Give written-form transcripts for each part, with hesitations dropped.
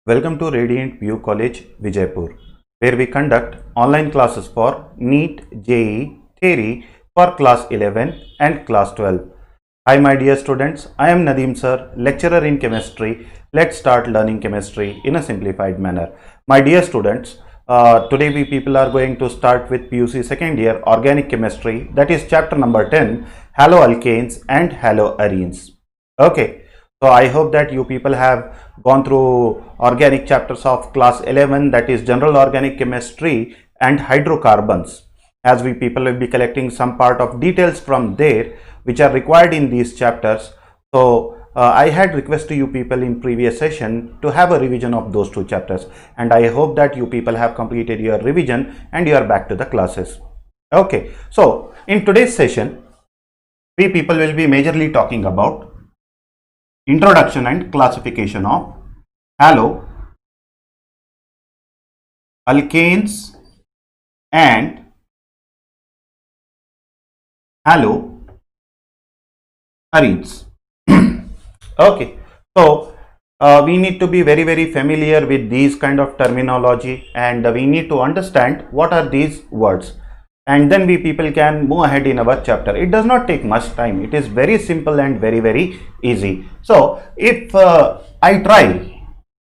Welcome to Radiant View College, Vijaypur, where we conduct online classes for NEET, JEE, Theory for class 11 and class 12. Hi my dear students, I am Nadeem sir, lecturer in chemistry. Let's start learning chemistry in a simplified manner. My dear students, today we people are going to start with PUC second year organic chemistry, that is chapter number 10, haloalkanes and haloarenes. Okay. So I hope that you people have gone through organic chapters of class 11, that is general organic chemistry and hydrocarbons, as we people will be collecting some part of details from there which are required in these chapters. So I had requested you people in previous session to have a revision of those two chapters, and I hope that you people have completed your revision and you are back to the classes. Okay, so in today's session we people will be majorly talking about introduction and classification of haloalkanes and haloarenes. Okay, so we need to be very familiar with these kind of terminology, and we need to understand what are these words, and then we people can move ahead in our chapter. It does not take much time. It is very simple and very easy. So if I try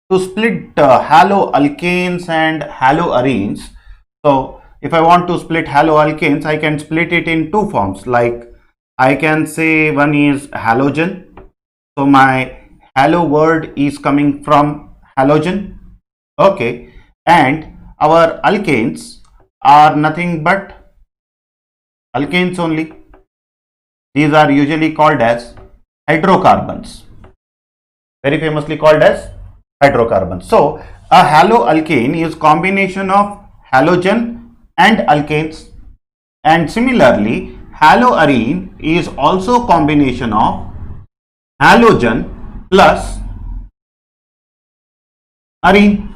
to split haloalkanes and haloarenes, so if I want to split haloalkanes, I can split it in two forms. Like I can say one is halogen, so my halo word is coming from halogen. Okay, and our alkanes are nothing but alkanes only. These are usually called as hydrocarbons, very famously called as hydrocarbons. So a haloalkane is combination of halogen and alkanes, and similarly haloarene is also combination of halogen plus arene.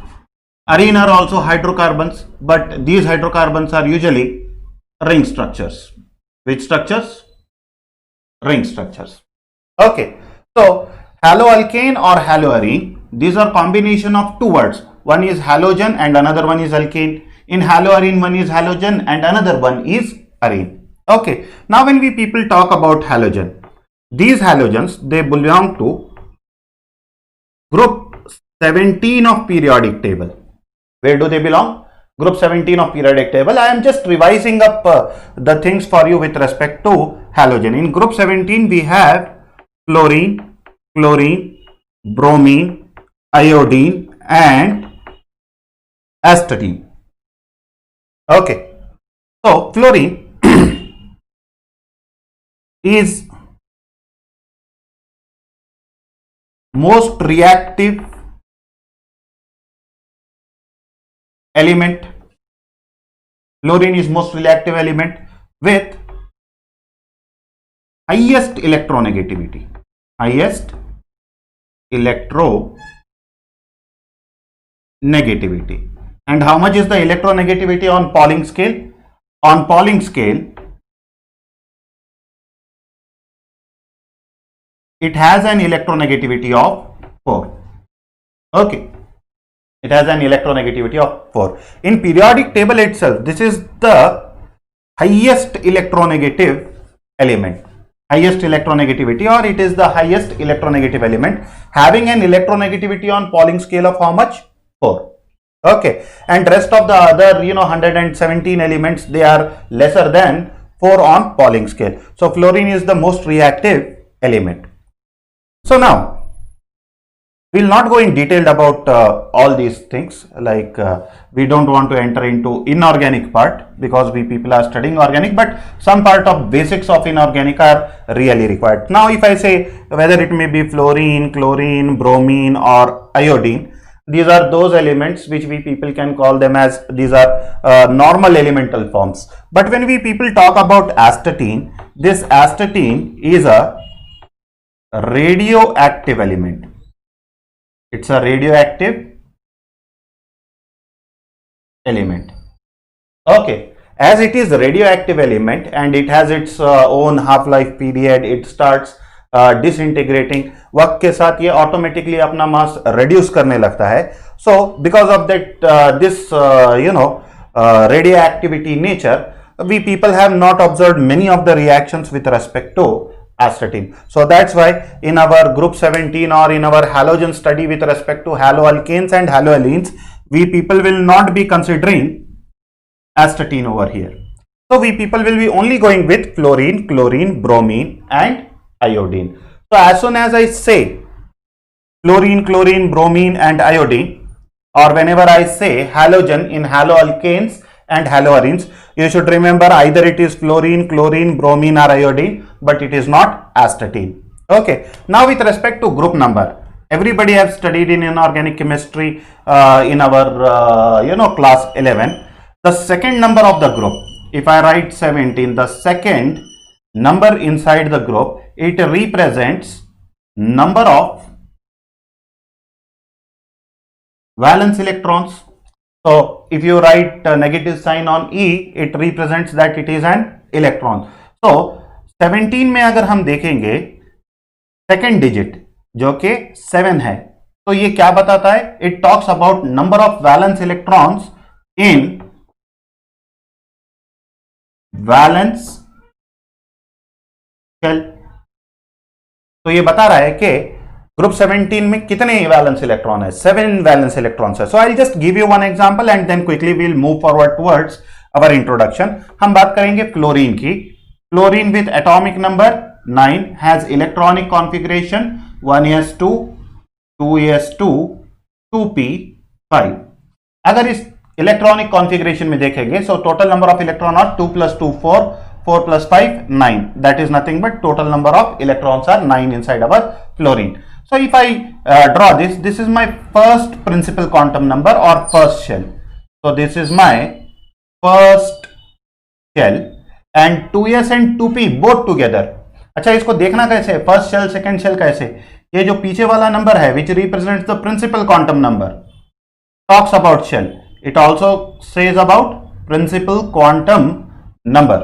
Arene are also hydrocarbons, but these hydrocarbons are usually ring structures. Which structures? Ring structures. Okay, so haloalkane or haloarene, these are combination of two words. One is halogen and another one is alkane. In haloarene, one is halogen and another one is arene. Okay, now when we people talk about halogen, these halogens, they belong to group 17 of periodic table. Where do they belong? Group 17 of periodic table. I am just revising up the things for you with respect to halogen. In group 17 we have fluorine, chlorine, bromine, iodine and astatine. Okay, so fluorine is most reactive element. Fluorine is most reactive element with highest electronegativity. Highest electronegativity. And how much is the electronegativity on Pauling scale? On Pauling scale, it has an electronegativity of 4. Okay, it has an electronegativity of 4. In periodic table itself, this is the highest electronegative element, highest electronegativity, or it is the highest electronegative element, having an electronegativity on Pauling scale of how much? 4. Okay, and rest of the other 117 elements, they are lesser than 4 on Pauling scale. So fluorine is the most reactive element. So now we will not go in detail about all these things, like we don't want to enter into inorganic part because we people are studying organic, but some part of basics of inorganic are really required. Now if I say whether it may be fluorine, chlorine, bromine or iodine, these are those elements which we people can call them as, these are normal elemental forms. But when we people talk about astatine, this astatine is a radioactive element. It's a radioactive element. Okay, as it is a radioactive element and it has its own half-life period, it starts disintegrating, वक्त के साथ ये automatically अपना mass reduce करने लगता है. So because of that this radioactivity nature, we people have not observed many of the reactions with respect to astatine. So that's why in our group 17 or in our halogen study with respect to haloalkanes and haloallenes, we people will not be considering astatine over here. So we people will be only going with fluorine, chlorine, bromine and iodine. So as soon as I say fluorine, chlorine, bromine and iodine, or whenever I say halogen in haloalkanes and haloarenes, you should remember either it is fluorine, chlorine, bromine or iodine, but it is not astatine. Okay. Now with respect to group number, everybody have studied in inorganic chemistry in our class 11. The second number of the group, if I write 17, the second number inside the group, it represents number of valence electrons. So if you write a negative sign on E, it represents that it is an electron. So 17 में अगर हम देखेंगे second digit जो कि 7 है, तो ये क्या बताता है? It talks about number of valence electrons in valence shell. तो ये बता रहा है कि ग्रुप 17 में कितने वैलेंस इलेक्ट्रॉन है? 7 वैलेंस इलेक्ट्रॉन्स है. So I will just give you one example and then quickly we will move forward towards our introduction. हम बात करेंगे फ्लोरीन की. Fluorine with atomic number 9 has electronic configuration 1s2, 2s2, 2p5. अगर इस electronic configuration में देखेंगे, so total number of electron are 2 + 2 4, 4 + 5 9. That is nothing but total number of electrons are 9 inside our fluorine. So if I draw this is my first principal quantum number or first shell. So this is my first shell and 2s and 2p both together. अच्छा, इसको देखना कैसे? First shell second shell कैसे? ये जो पीछे वाला number है which represents the principal quantum number talks about shell. It also says about principal quantum number.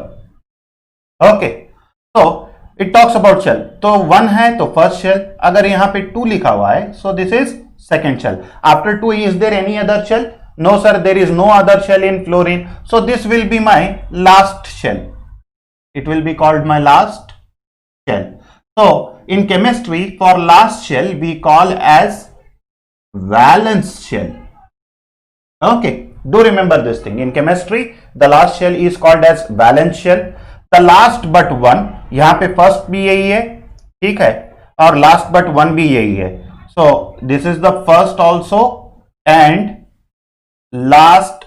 Okay, so it talks about shell. तो 1 है तो फर्स्ट शेल. अगर यहाँ पे 2 लिखा हुआ है, so this is second shell. After 2, is there any other shell? No sir, there is no other shell in fluorine. So this will be my last shell. It will be called my last shell. So in chemistry, for last shell we call as valence shell. Okay, do remember this thing. In chemistry, the last shell is called as valence shell. The last but one, यहाँ पे first भी यही है, ठीक है, और last but one भी यही है. So this is the first also and last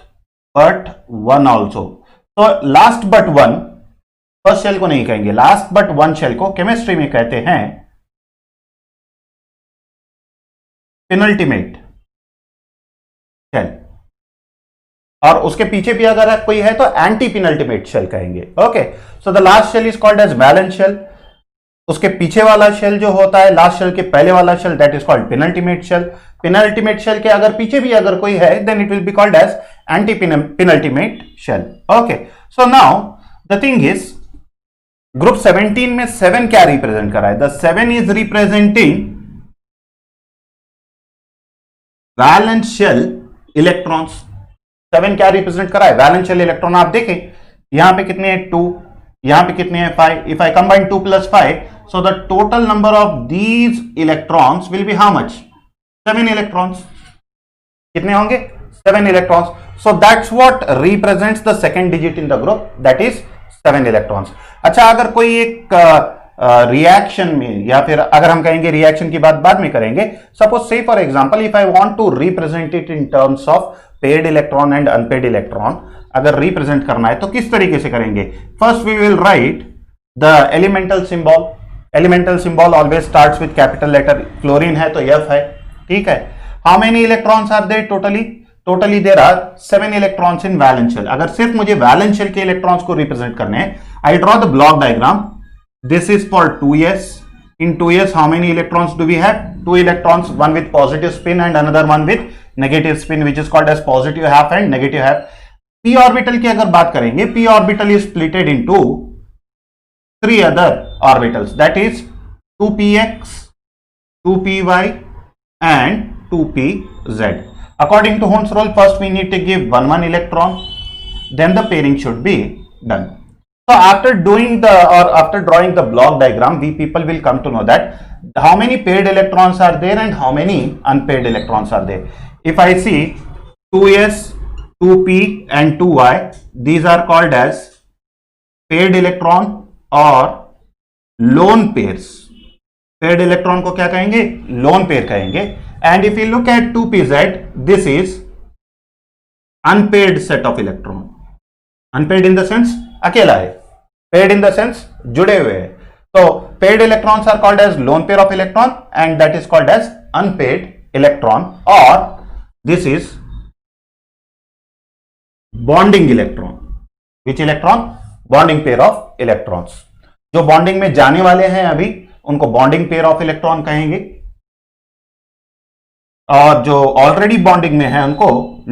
but one also. तो last but one first shell को नहीं कहेंगे, लास्ट बट वन शेल को केमिस्ट्री में कहते हैं पेनल्टीमेट शेल. और उसके पीछे भी अगर कोई है तो एंटी पेनल्टीमेट शेल कहेंगे. Okay, so the last shell is called as valence shell. उसके पीछे वाला शेल जो होता है लास्ट शेल के पहले वाला shell, that is called penultimate shell. Penultimate shell के अगर पीछे भी अगर कोई है, then it will be called as anti penultimate shell. Okay, so now the thing is, group 17 में 7 क्या रिप्रेजेंट कर रहा है? The 7 is representing valence shell electrons. 7 क्या रिप्रेजेंट कर रहा है? Valence shell electron. आप देखें यहां पे कितने हैं? 2. यहां पे कितने हैं? 5. If I combine 2 + 5, so the total number of these electrons will be how much? 7 electrons. कितने होंगे? 7 electrons. So that's what represents the second digit in the group, that is 7 electrons. अच्छा, अगर कोई एक रिएक्शन में, या फिर अगर हम कहेंगे रिएक्शन की बात बाद में करेंगे, suppose say for example if I want to represent it in terms of paired electron and unpaired electron, अगर रिप्रेजेंट करना है तो किस तरीके से करेंगे? First we will write the elemental symbol. Elemental symbol always starts with capital letter. Fluorine है तो F है, ठीक है. How many electrons are there totally? Totally there are 7 electrons in valence shell. अगर सिर्फ मुझे वैलेंस शेल के electrons को रिप्रेजेंट करने हैं, I draw the block diagram. This is for 2s. In 2s, how many electrons do we have? 2 electrons, one with positive spin and another one with negative spin, which is called as positive half and negative half. p orbital की अगर बात करेंगे, p orbital is splitted into 3 other orbitals, that is 2px, 2py and 2pz. According to Hund's rule, first we need to give one electron, then the pairing should be done. So after doing after drawing the block diagram, we people will come to know that how many paired electrons are there and how many unpaired electrons are there. If I see 2s, 2p and 2y, these are called as paired electron or lone pairs. Paired electron को क्या कहेंगे? Lone pair कहेंगे. And if you look at 2pz, this is unpaired set of electron. Unpaired in the sense अकेला है, paired in the sense जुड़े हुए हैं. So paired electrons are called as lone pair of electron and that is called as unpaired electron, or this is bonding electron. Which electron? Bonding pair of electrons. जो bonding में जाने वाले हैं अभी उनको bonding pair of electron कहेंगे, और जो ऑलरेडी बॉन्डिंग में है उनको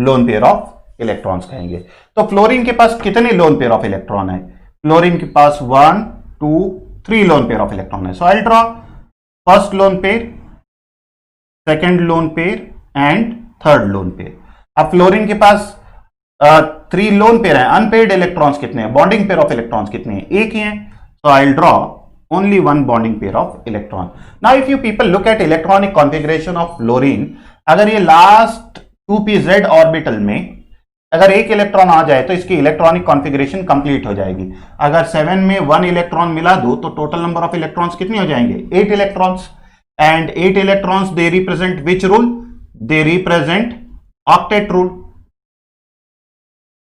लोन पेयर ऑफ इलेक्ट्रॉन्स कहेंगे. तो फ्लोरीन के पास कितने लोन पेयर ऑफ इलेक्ट्रॉन है? फ्लोरीन के पास 1, 2, 3 लोन पेयर ऑफ इलेक्ट्रॉन है. So I draw first lone pair, second lone pair and third lone pair. अब फ्लोरीन के पास 3 लोन पेयर है. अनपेयर्ड इलेक्ट्रॉन्स कितने हैं? बॉन्डिंग पेयर ऑफ इलेक्ट्रॉन्स कितने हैं? एक ही है. So I draw only one bonding pair of electron. Now if you people look at electronic configuration of fluorine, अगर ये लास्ट 2pz ऑर्बिटल में अगर एक इलेक्ट्रॉन आ जाए तो इसकी इलेक्ट्रॉनिक कॉन्फ़िगरेशन कंप्लीट हो जाएगी. अगर 7 में 1 इलेक्ट्रॉन मिला दो तो टोटल नंबर ऑफ इलेक्ट्रॉन्स कितने हो जाएंगे? 8 electrons. And 8 electrons they represent which rule? They represent octet rule.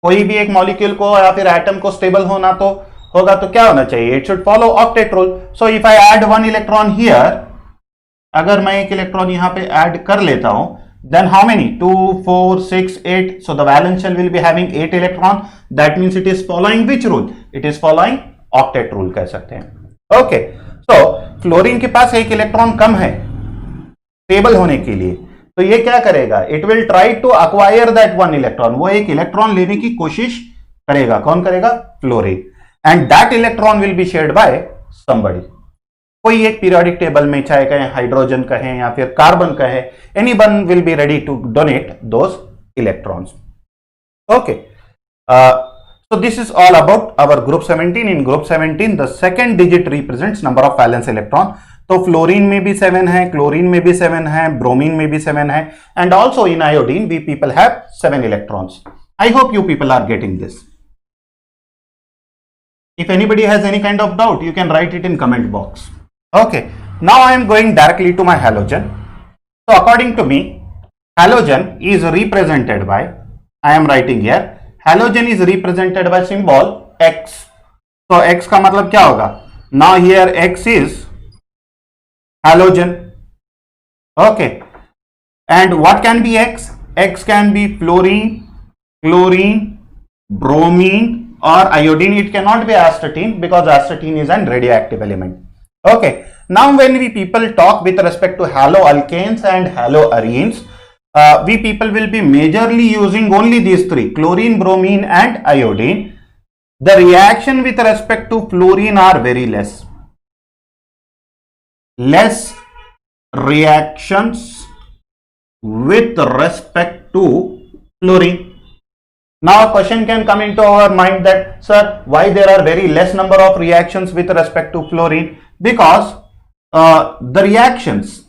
कोई भी एक मॉलिक्यूल को या फिर एटम को स्टेबल होना तो होगा तो क्या होना चाहिए? It should follow octet rule. So if I add 1 electron here, अगर मैं एक इलेक्ट्रॉन यहां पे ऐड कर लेता हूं, then how many? 2, 4, 6, 8. So the valence shell will be having 8 electron. That means it is following which rule? It is following octet rule कह सकते हैं. Okay. So फ्लोरीन के पास एक इलेक्ट्रॉन कम है स्टेबल होने के लिए, तो ये क्या करेगा? It will try to acquire that 1 electron. वो एक इलेक्ट्रॉन लेने की कोशिश करेगा. कौन करेगा? Fluorine. And that electron will be shared by somebody. कोई एक पीरियोडिक टेबल में, चाहे कहें हाइड्रोजन कहें या फिर कार्बन कहें, anyone will be ready to donate those electrons. Okay. So this is all about our group 17. In group 17, the second digit represents number of valence electron. तो फ्लोरीन में भी 7 है, क्लोरीन में भी 7 है, ब्रोमीन में भी 7 है, and also in iodine we people have 7 electrons. I hope you people are getting this. If anybody has any kind of doubt, you can write it in comment box. Okay, now I am going directly to my halogen. So according to me, halogen is represented by, I am writing here, halogen is represented by symbol X. So X का मतलब क्या होगा? Now here X is halogen. Okay, and what can be X? X can be fluorine, chlorine, bromine, or iodine. It cannot be astatine because astatine is an radioactive element. Okay, now when we people talk with respect to haloalkanes and haloarenes, we people will be majorly using only these 3: chlorine, bromine and iodine. The reaction with respect to fluorine are very less. Less reactions with respect to fluorine. Now a question can come into our mind that, sir, why there are very less number of reactions with respect to fluorine? Because the reactions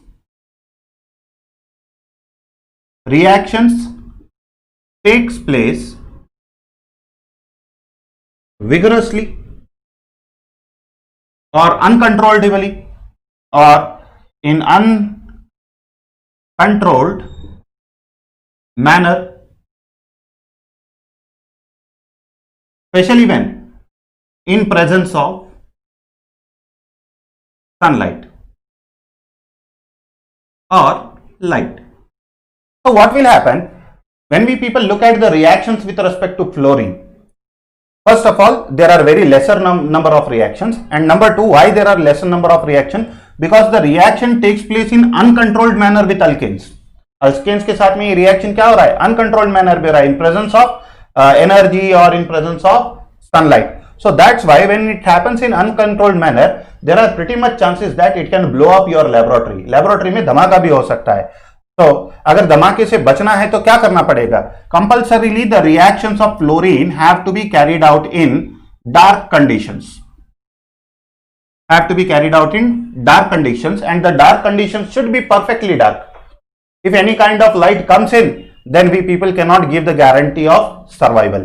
takes place vigorously or uncontrollably or in uncontrolled manner, especially when in presence of sunlight or light. So what will happen when we people look at the reactions with respect to fluorine? First of all, there are very lesser number of reactions, and number 2, why there are lesser number of reactions? Because the reaction takes place in uncontrolled manner with alkanes. Alkanes के साथ में ये reaction क्या हो रहा है? Uncontrolled manner में हो रहा है, in presence of energy or in presence of sunlight. So that's why when it happens in uncontrolled manner, there are pretty much chances that it can blow up your laboratory. Laboratory में धमाका भी हो सकता है. तो अगर धमाके से बचना है तो क्या करना पड़ेगा? Compulsorily the reactions of fluorine have to be carried out in dark conditions, have to be carried out in dark conditions, and the dark conditions should be perfectly dark. If any kind of light comes in, then we people cannot give the guarantee of survival.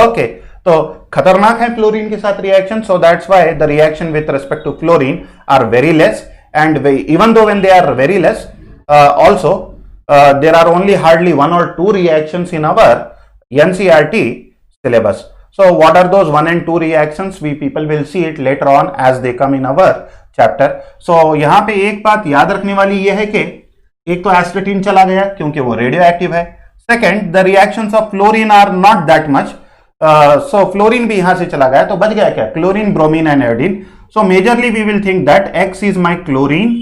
Okay, तो खतरनाक है fluorine के साथ reaction, so that's why the reaction with respect to fluorine are very less, and even though when they are very less, also there are only hardly 1 or 2 reactions in our NCERT syllabus. So what are those 1 and 2 reactions? We people will see it later on as they come in our chapter. So यहाँ पे एक बात याद रखने वाली ये है कि एक तो एस्टेटिन चला गया क्योंकि वो रेडियो एक्टिव है. Second, the reactions of fluorine are not that much, so fluorine भी यहां से चला गया, तो बच गया क्या? Chlorine, bromine and iodine. So majorly we will think that X is my chlorine,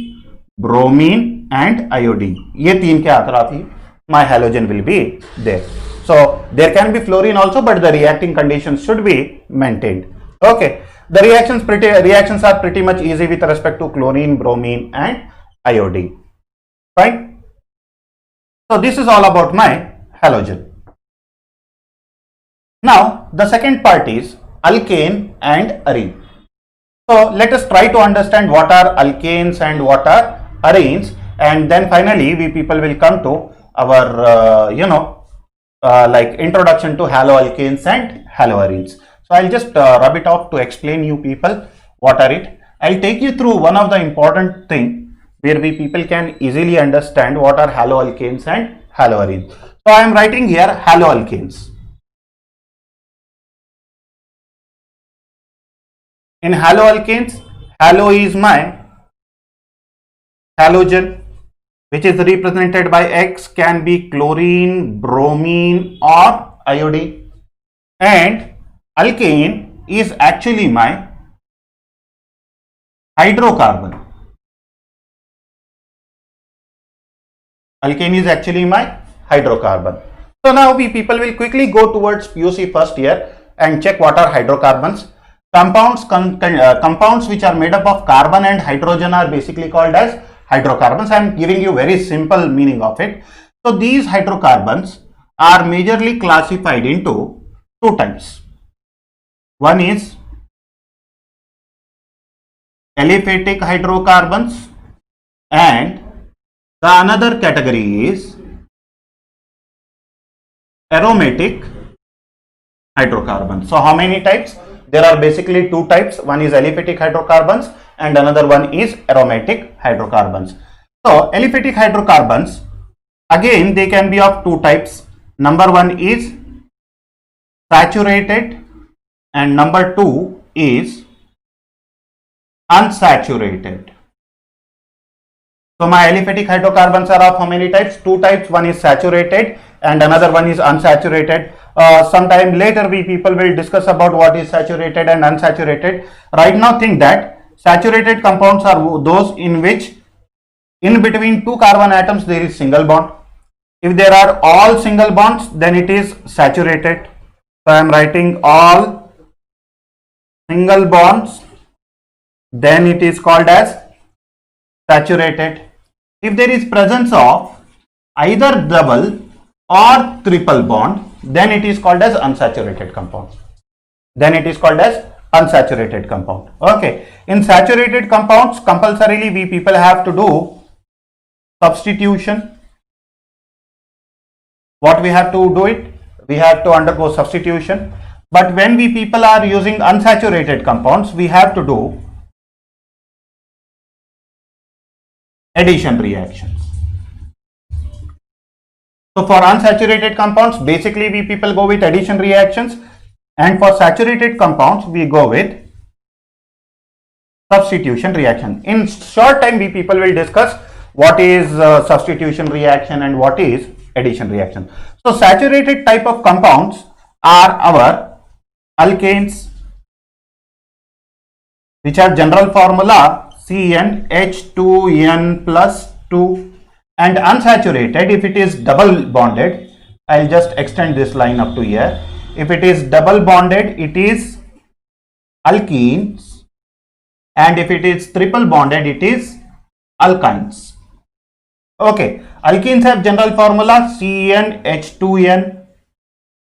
bromine and iodine. ये तीन के अतराफ ही my halogen will be there. So there can be fluorine also, but the reacting conditions should be maintained. Okay, the reactions are pretty much easy with respect to chlorine, bromine, and iodine. Fine. So this is all about my halogen. Now the second part is alkane and arene. So let us try to understand what are alkanes and what are arenes, and then finally we people will come to our like introduction to haloalkanes and haloarenes. So I'll just rub it off to explain you people what are it. I'll take you through one of the important thing where we people can easily understand what are haloalkanes and haloarenes. So I am writing here haloalkanes. In haloalkanes, halo is my halogen, which is represented by X, can be chlorine, bromine or iodine, and alkane is actually my hydrocarbon. Alkane is actually my hydrocarbon. So now we people will quickly go towards PUC first year and check what are hydrocarbons. Compounds which are made up of carbon and hydrogen are basically called as hydrocarbons. I am giving you very simple meaning of it. So these hydrocarbons are majorly classified into 2 types. One is aliphatic hydrocarbons, and the another category is aromatic hydrocarbons. So how many types? There are basically 2 types. One is aliphatic hydrocarbons and another one is aromatic hydrocarbons. So aliphatic hydrocarbons, again they can be of 2 types. Number 1 is saturated and number 2 is unsaturated. So my aliphatic hydrocarbons are of how many types? 2 types. One is saturated and another one is unsaturated. Sometime later we people will discuss about what is saturated and unsaturated. Right now think that saturated compounds are those in which in between 2 carbon atoms there is single bond. If there are all single bonds, then it is saturated. So I am writing all single bonds, then it is called as saturated. If there is presence of either double or triple bond, then it is called as unsaturated compound. Then it is called as unsaturated compound. Okay. In saturated compounds, compulsorily we people have to do substitution. What we have to do it? We have to undergo substitution. But when we people are using unsaturated compounds, we have to do addition reactions. So for unsaturated compounds, basically we people go with addition reactions, and for saturated compounds we go with substitution reaction. In short time we people will discuss what is substitution reaction and what is addition reaction. So saturated type of compounds are our alkanes, which are general formula CnH2n plus 2, and unsaturated, if it is double bonded, I'll just extend this line up to here. If it is double bonded, it is alkenes, and if it is triple bonded, it is alkynes. Okay, Alkenes have general formula CnH2n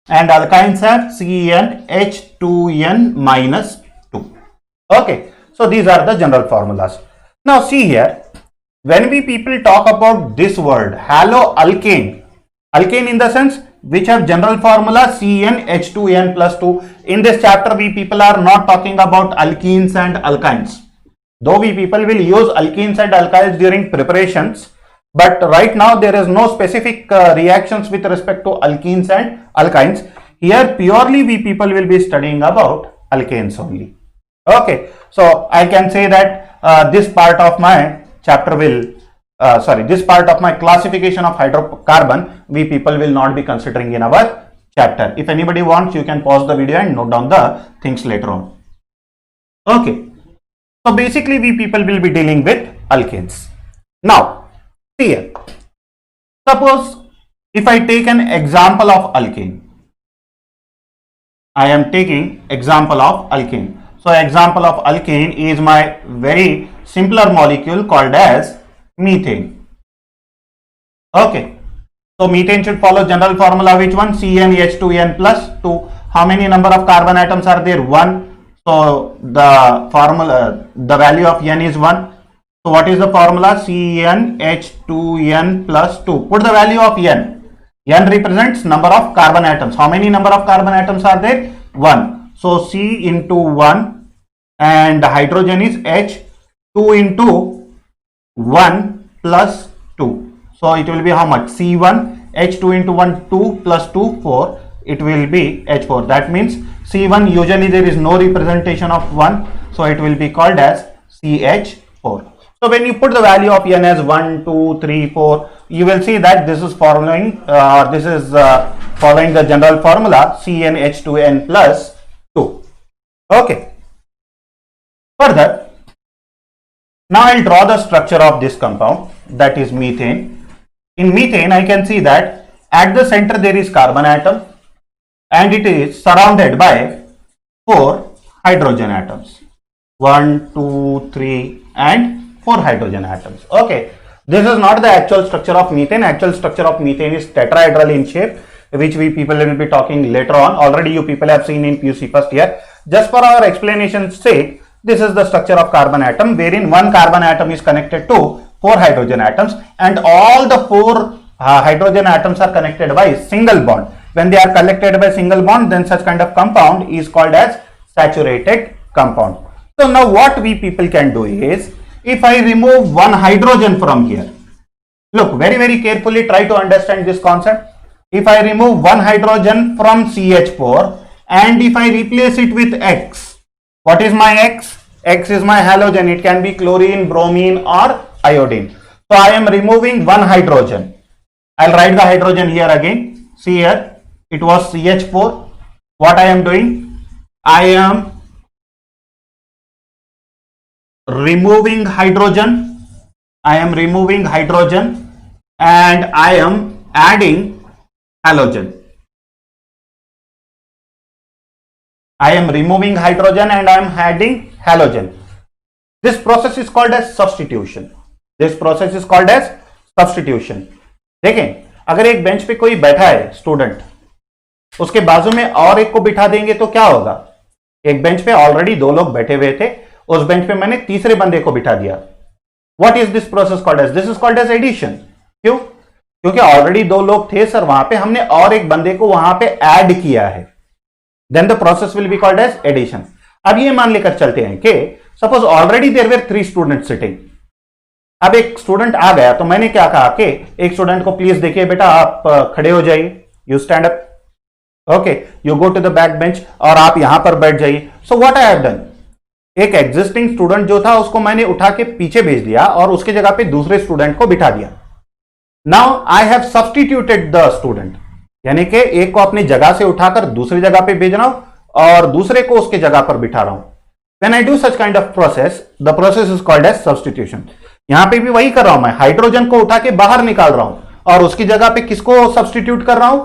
and alkynes have CnH2n minus 2. Okay, so these are the general formulas. Now see here, when we people talk about this word haloalkane, alkane in the sense which have general formula CnH2n plus 2. In this chapter we people are not talking about alkenes and alkynes, though we people will use alkenes and alkynes during preparations, but right now there is no specific reactions with respect to alkenes and alkynes. Here purely we people will be studying about alkanes only. Okay, so I can say that this part of my chapter will this part of my classification of hydrocarbon we people will not be considering in our chapter. If anybody wants, you can pause the video and note down the things later on. Okay, so basically we people will be dealing with alkanes. Now see here, suppose if I take an example of alkane, I am taking example of alkane. So example of alkane is my very simpler molecule called as methane. Okay, so methane should follow general formula, which one? CnH2n plus 2. How many number of carbon atoms are there? 1. So the formula, the value of n is 1. So what is the formula? CnH2n plus 2. Put the value of n. N represents number of carbon atoms. How many number of carbon atoms are there? 1. So C into 1 and the hydrogen is H. 2 into 1 plus 2. So it will be how much? C1, H2 into 1, 2 plus 2, 4. It will be H4. That means C1 usually there is no representation of 1. So it will be called as CH4. So when you put the value of n as 1, 2, 3, 4, you will see that this is following following the general formula CnH2n plus 2. Okay. Further, now I'll draw the structure of this compound, that is methane. In methane, I can see that at the center there is carbon atom and it is surrounded by 4 hydrogen atoms. 1, 2, 3 and 4 hydrogen atoms. Okay, this is not the actual structure of methane. Actual structure of methane is tetrahedral in shape, which we people will be talking later on. Already you people have seen in PUC first year. Just for our explanation's sake, this is the structure of carbon atom, wherein one carbon atom is connected to 4 hydrogen atoms and all the 4 hydrogen atoms are connected by single bond. When they are connected by single bond, then such kind of compound is called as saturated compound. So now what we people can do is, if I remove one hydrogen from here, look very carefully, try to understand this concept. If I remove one hydrogen from CH4 and if I replace it with X, what is my X? X is my halogen. It can be chlorine, bromine or iodine. So I am removing one hydrogen. I'll write the hydrogen here again. See here, it was CH4. What I am doing? I am removing hydrogen. I am removing hydrogen and I am adding halogen. I am removing hydrogen and I am adding halogen. This process is called as substitution. This process is called as substitution. देखें, अगर एक bench पे कोई बैठा है student, उसके बाजू में और एक को बिठा देंगे तो क्या होगा? एक बेंच पे ऑलरेडी 2 लोग बैठे हुए थे, उस बेंच पे मैंने तीसरे बंदे को बिठा दिया. What is this process called as? This is called as addition. क्यों? क्योंकि ऑलरेडी 2 लोग थे सर वहां पे, हमने और एक बंदे को वहां पे ऐड किया है. Then the process will be called as addition. अब ये मान लेकर चलते हैं कि suppose already there were 3 students sitting. अब एक स्टूडेंट आ गया तो मैंने क्या कहा कि एक स्टूडेंट को प्लीज देखिए बेटा आप खड़े हो जाइए, you stand up, okay, you go to the back bench और आप यहां पर बैठ जाइए. So what I have done, एक एग्जिस्टिंग स्टूडेंट जो था उसको मैंने उठा के पीछे भेज दिया और उसके जगह पे दूसरे स्टूडेंट को बिठा दिया. Now I have substituted the student, यानी कि एक को अपनी जगह से उठाकर दूसरी जगह पे भेज रहा हूं और दूसरे को उसके जगह पर बिठा रहा हूं. When I do such kind of process, the process is called as substitution. यहां पे भी वही कर रहा हूं, मैं हाइड्रोजन को उठा के बाहर निकाल रहा हूं और उसकी जगह पे किसको सब्स्टिट्यूट कर रहा हूं?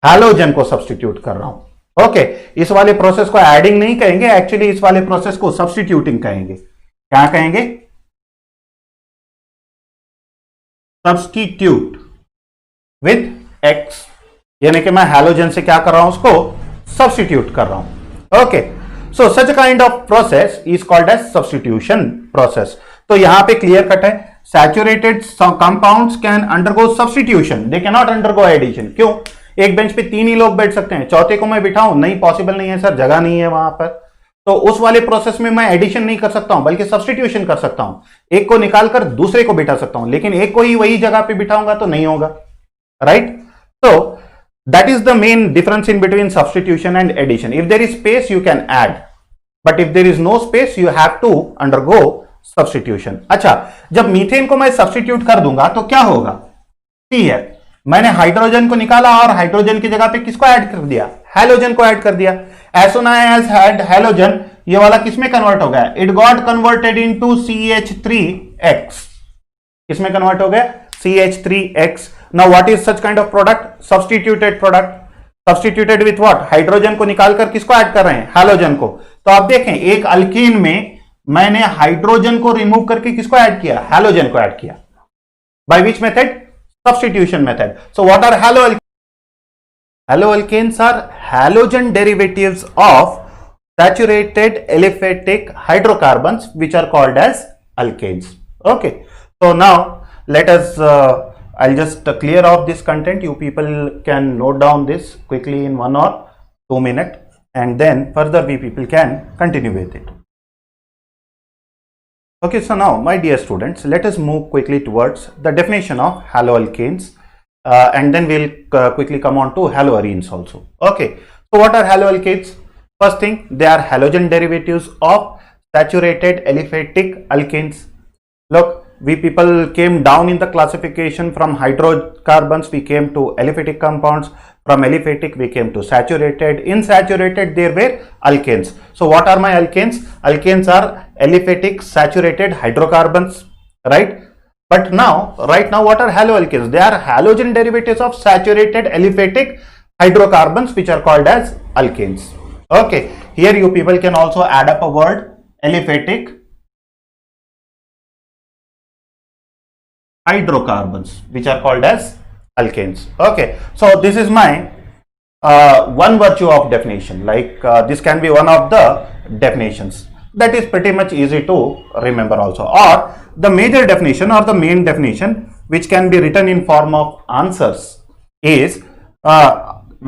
हैलोजन को सब्स्टिट्यूट कर रहा हूं. ओके, इस वाले प्रोसेस को एडिंग नहीं कहेंगे, एक्चुअली इस वाले प्रोसेस को सब्स्टिट्यूटिंग कहेंगे. क्या कहेंगे? सब्स्टिट्यूट विथ एक्स, यानी कि मैं हैलोजन से क्या कर रहा हूं, उसको सब्स्टिट्यूट कर रहा हूं. Okay, so such kind of process is called as substitution process. तो यहां पे क्लियर कट है, saturated compounds can undergo substitution, they can not undergo addition. क्यों? एक बेंच पे 3 ही लोग बैठ सकते हैं, चौथे को मैं बिठाऊं, नहीं, पॉसिबल नहीं है सर, जगह नहीं है वहां पर. तो उस वाले प्रोसेस में मैं एडिशन नहीं कर सकता हूं, बल्कि सब्स्टिट्यूशन कर सकता हूं. एक को निकालकर दूसरे को बिठा सकता हूं, लेकिन एक को ही वही जगह पे बिठाऊंगा तो नहीं होगा, राइट? तो that is the main difference in between substitution and addition. If there is space you can add, but if there is no space you have to undergo substitution. अच्छा, जब मीथेन को मैं सब्स्टिट्यूट कर दूंगा तो क्या होगा? सी है, मैंने हाइड्रोजन को निकाला और हाइड्रोजन की जगह पे किसको ऐड कर दिया? हैलोजन को ऐड कर दिया. As soon as had halogen, ये वाला किसमें कन्वर्ट हो गया? It got converted into CH3X. किसमें कन्वर्ट हो गया? CH3X. Now what is such kind of product? Substituted product. Substituted with what? Hydrogen को निकालकर किसको ऐड कर रहे हैं? हैलोजन को. तो आप देखें, एक अल्कीन में मैंने हाइड्रोजन को रिमूव करके किसको ऐड किया? हैलोजन को ऐड किया. By which method? Substitution method. So what are haloalkanes? Haloalkanes are halogen derivatives of saturated aliphatic hydrocarbons which are called as alkanes. Okay, so now let us I'll just clear off this content. You people can note down this quickly in 1 or 2 minutes, and then further we people can continue with it. Okay, so now my dear students, let us move quickly towards the definition of haloalkanes. And then we'll quickly come on to haloarenes also. Okay, so what are haloalkanes? First thing, they are halogen derivatives of saturated aliphatic alkanes. Look, we people came down in the classification from hydrocarbons, we came to aliphatic compounds. From aliphatic we came to saturated. In saturated there were alkanes. So what are my alkanes? Alkanes are aliphatic saturated hydrocarbons, right? But now, right now, what are haloalkanes? They are halogen derivatives of saturated aliphatic hydrocarbons which are called as alkanes. Okay, here you people can also add up a word, aliphatic hydrocarbons which are called as alkanes. Okay, so this is my one virtue of definition. Like this can be one of the definitions. That is pretty much easy to remember also. Or the major definition or the main definition which can be written in form of answers is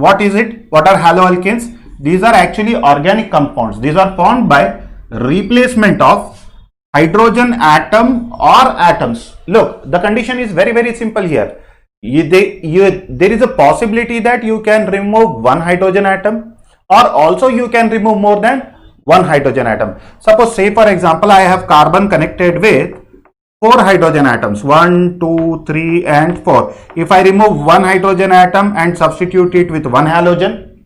what is it? What are haloalkanes? These are actually organic compounds. These are formed by replacement of hydrogen atom or atoms. Look, the condition is very simple here. There is a possibility that you can remove one hydrogen atom, or also you can remove more than one hydrogen atom. Suppose, say for example, I have carbon connected with 4 hydrogen atoms, 1, 2, 3 and 4. If I remove one hydrogen atom and substitute it with one halogen,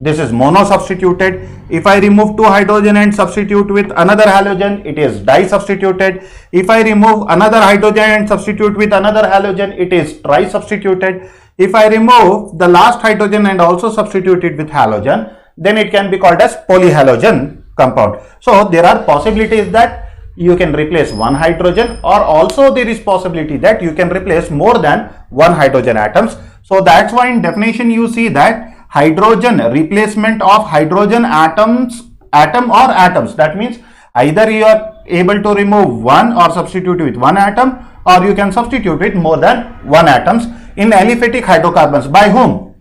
this is mono substituted. If I remove 2 hydrogen and substitute with another halogen, it is di substituted. If I remove another hydrogen and substitute with another halogen, it is tri substituted. If I remove the last hydrogen and also substitute it with halogen, then it can be called as polyhalogen compound. So there are possibilities that you can replace one hydrogen, or also there is possibility that you can replace more than one hydrogen atoms. So that's why in definition you see that hydrogen, replacement of hydrogen atom or atoms. That means either you are able to remove one or substitute with one atom, or you can substitute with more than one atoms in aliphatic hydrocarbons. By whom?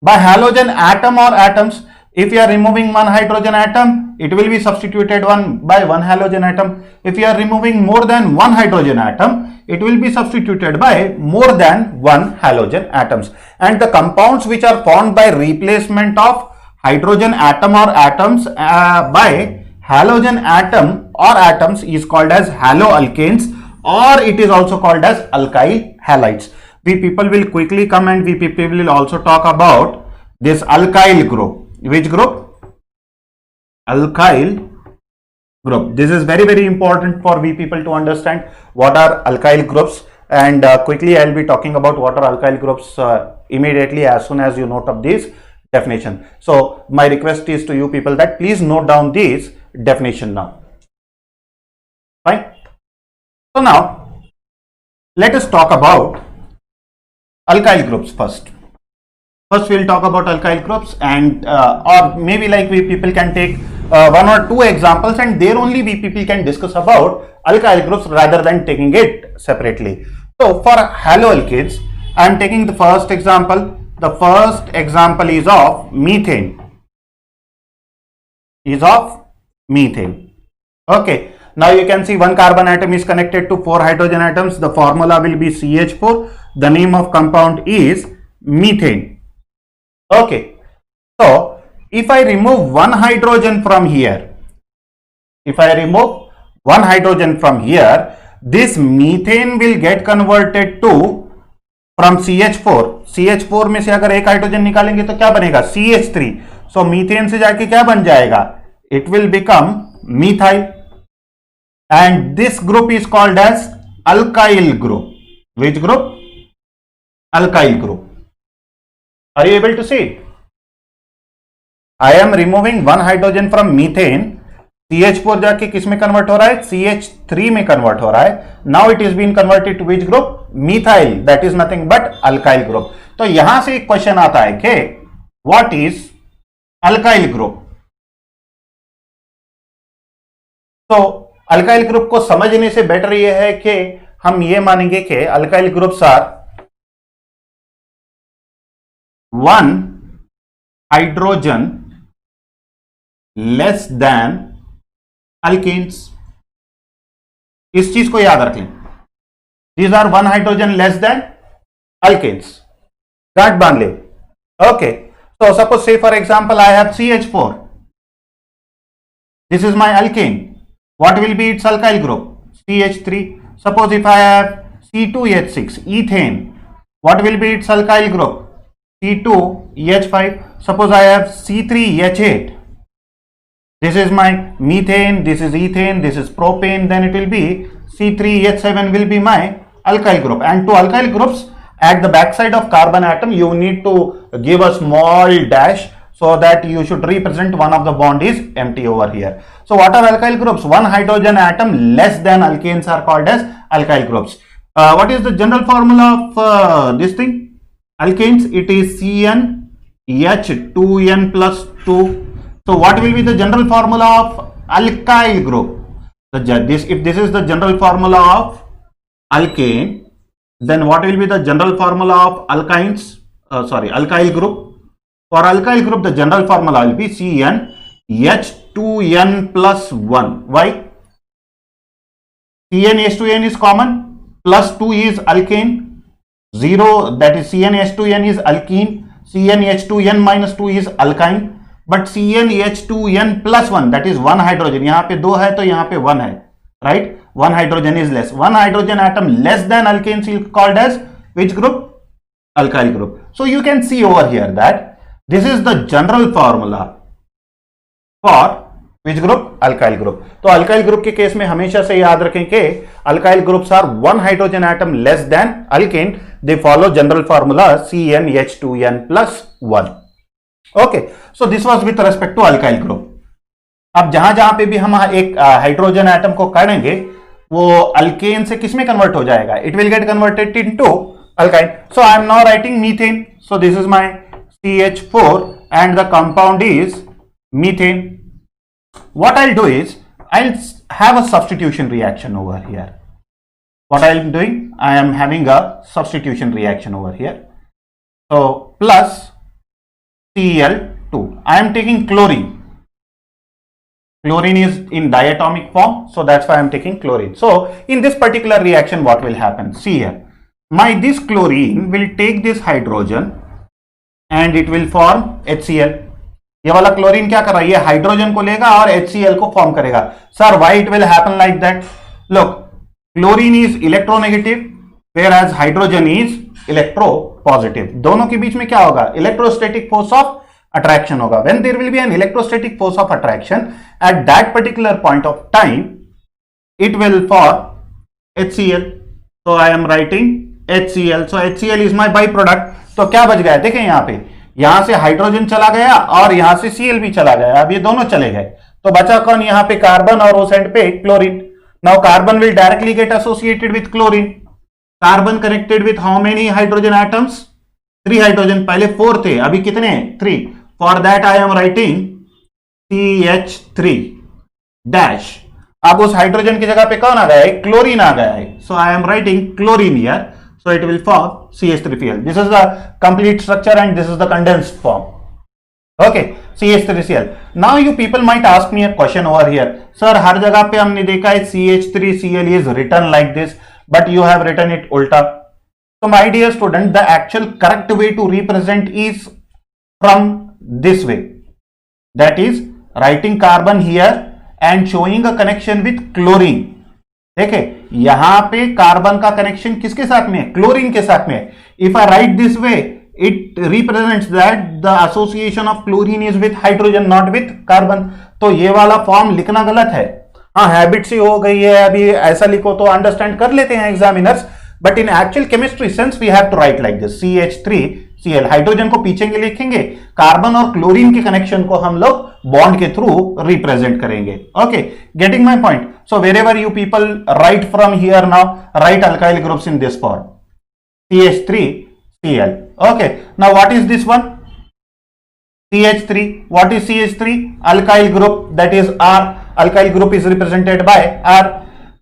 By halogen atom or atoms. If you are removing one hydrogen atom, it will be substituted by one halogen atom. If you are removing more than one hydrogen atom, it will be substituted by more than one halogen atoms. And the compounds which are formed by replacement of hydrogen atom or atoms by halogen atom or atoms is called as haloalkanes, or it is also called as alkyl halides. We people will quickly come and we people will also talk about this alkyl group. Which group? Alkyl group. This is very important for we people to understand what are alkyl groups, and quickly I will be talking about what are alkyl groups immediately as soon as you note up this definition. So my request is to you people that please note down this definition now. Fine. So now Let us talk about alkyl groups first. First, we'll talk about alkyl groups, and or maybe like we people can take one or two examples, and there only we people can discuss about alkyl groups rather than taking it separately. So for haloalkanes, I am taking the first example. The first example is of methane. Okay. Now you can see one carbon atom is connected to 4 hydrogen atoms. The formula will be CH4. The name of compound is methane. Okay. So if I remove one hydrogen from here, this methane will get converted to from CH4. CH4 में से अगर एक hydrogen निकालेंगे तो क्या बनेगा? CH3. So methane से जाके क्या बन जाएगा? It will become methyl. And this group is called as alkyl group. Which group? Alkyl group. Are you able to see? I am removing one hydrogen from methane. CH4 जाके किस में convert हो रहा है? CH3 में convert हो रहा है. Now it is being converted to which group? Methyl. That is nothing but alkyl group. तो यहां से एक क्वेश्चन आता है कि what is alkyl group? तो अल्काइल ग्रुप को समझने से बेटर यह है कि हम ये मानेंगे कि alkyl groups are one hydrogen less than alkanes. इस चीज को याद रख लें. These are one hydrogen less than alkanes. गांठ बांध ले. Okay. So suppose say for example I have CH4. This is my alkane. What will be its alkyl group? CH3. Suppose if I have C2H6, ethane. What will be its alkyl group? C2H5. Suppose I have C3H8. This is my methane, this is ethane, this is propane, then it will be C3H7 will be my alkyl group. And to alkyl groups, at the backside of carbon atom, you need to give a small dash so that you should represent one of the bond is empty over here. So what are alkyl groups? One hydrogen atom less than alkanes are called as alkyl groups. What is the general formula of this thing? Alkanes, it is CnH2n plus 2. So what will be the general formula of alkyl group? If this is the general formula of alkane, then what will be the general formula of alkynes? Alkyl group. For alkyl group, the general formula will be CnH2n plus 1. Why? CnH2n is common, plus 2 is alkane, 0, that is CnH2n is alkene, CnH2n minus 2 is alkyne, but CnH2n plus 1, that is 1 hydrogen, यहाँ पे 2 है तो यहाँ पे 1 है, right? 1 hydrogen is less. 1 hydrogen atom less than alkanes is called as which group? Alkyl group. So you can see over here that this is the general formula for which group? Alkyl group. तो alkyl group के case में हमेशा से याद रखें कि alkyl groups are one hydrogen atom less than alkane. They follow general formula CnH2n plus 1. Okay. So this was with respect to alkyl group. अब जहां जहां पे भी हम एक हाइड्रोजन एटम को करेंगे वो अल्केन से किस में कन्वर्ट हो जाएगा? It will get converted into alkyne. So I M now writing methane. So this is my CH4 and the compound is methane. What I'll do is I'll have a substitution reaction over here. What I'm doing, I am having a substitution reaction over here. So plus Cl2. I am taking chlorine. Chlorine is in diatomic form, so that's why I am taking chlorine. So in this particular reaction, what will happen? See here, this chlorine will take this hydrogen and it will form HCl. ये वाला chlorine क्या कर रहा है? ये hydrogen को लेगा और HCl को फॉर्म करेगा. Sir, why it will happen like that? Look, chlorine is electronegative whereas hydrogen is electropositive. दोनों के बीच में क्या होगा? इलेक्ट्रोस्टैटिक फोर्स ऑफ attraction होगा. When there will be an electrostatic force of attraction at that particular point of time, it will form HCl. So I am writing HCl. So HCl is my byproduct. तो क्या बच गया? देखें यहाँ पे, यहां से हाइड्रोजन चला गया और यहां से Cl भी चला गया. अब ये दोनों चले गए तो बचा कौन? यहाँ पे कार्बन और उस एंड पे chlorine. Now carbon will directly get associated with chlorine. Carbon connected with how many hydrogen atoms? 3 hydrogen, पहले 4 थे, अभी कितने? 3. For that I am writing CH3 dash. अब उस हाइड्रोजन की जगह पे कौन आ गया है? क्लोरीन आ गया है. So I am writing chlorine here. So it will form CH3Cl. This is the complete structure and this is the condensed form. Okay, CH3Cl. Now you people might ask me a question over here. Sir, हर जगह पे हमने देखा है CH3Cl is written like this, but you have written it ulta. So my dear student, the actual correct way to represent is from this way. That is writing carbon here and showing a connection with chlorine. देखे यहां पे carbon का connection किसके साथ में है? Chlorine के साथ में है. If I right this way it represents that the association of chlorine is with hydrogen not with carbon. तो ये वाला फॉर्म लिखना गलत है. हाँ, हैबिट सी हो गई है, अभी ऐसा लिखो तो अंडरस्टैंड कर लेते हैं examiners, but in actual chemistry sense we have to write like this. CH3Cl hydrogen को पीछे लिखेंगे, कार्बन और क्लोरीन के कनेक्शन को हम लोग बॉन्ड के थ्रू रिप्रेजेंट करेंगे. Okay, getting my point. So wherever you people write from here now, write alkyl groups in this form. CH3Cl. Okay. Now what is this one? CH3. What is CH3? Alkyl group, that is R. Alkyl group is represented by R.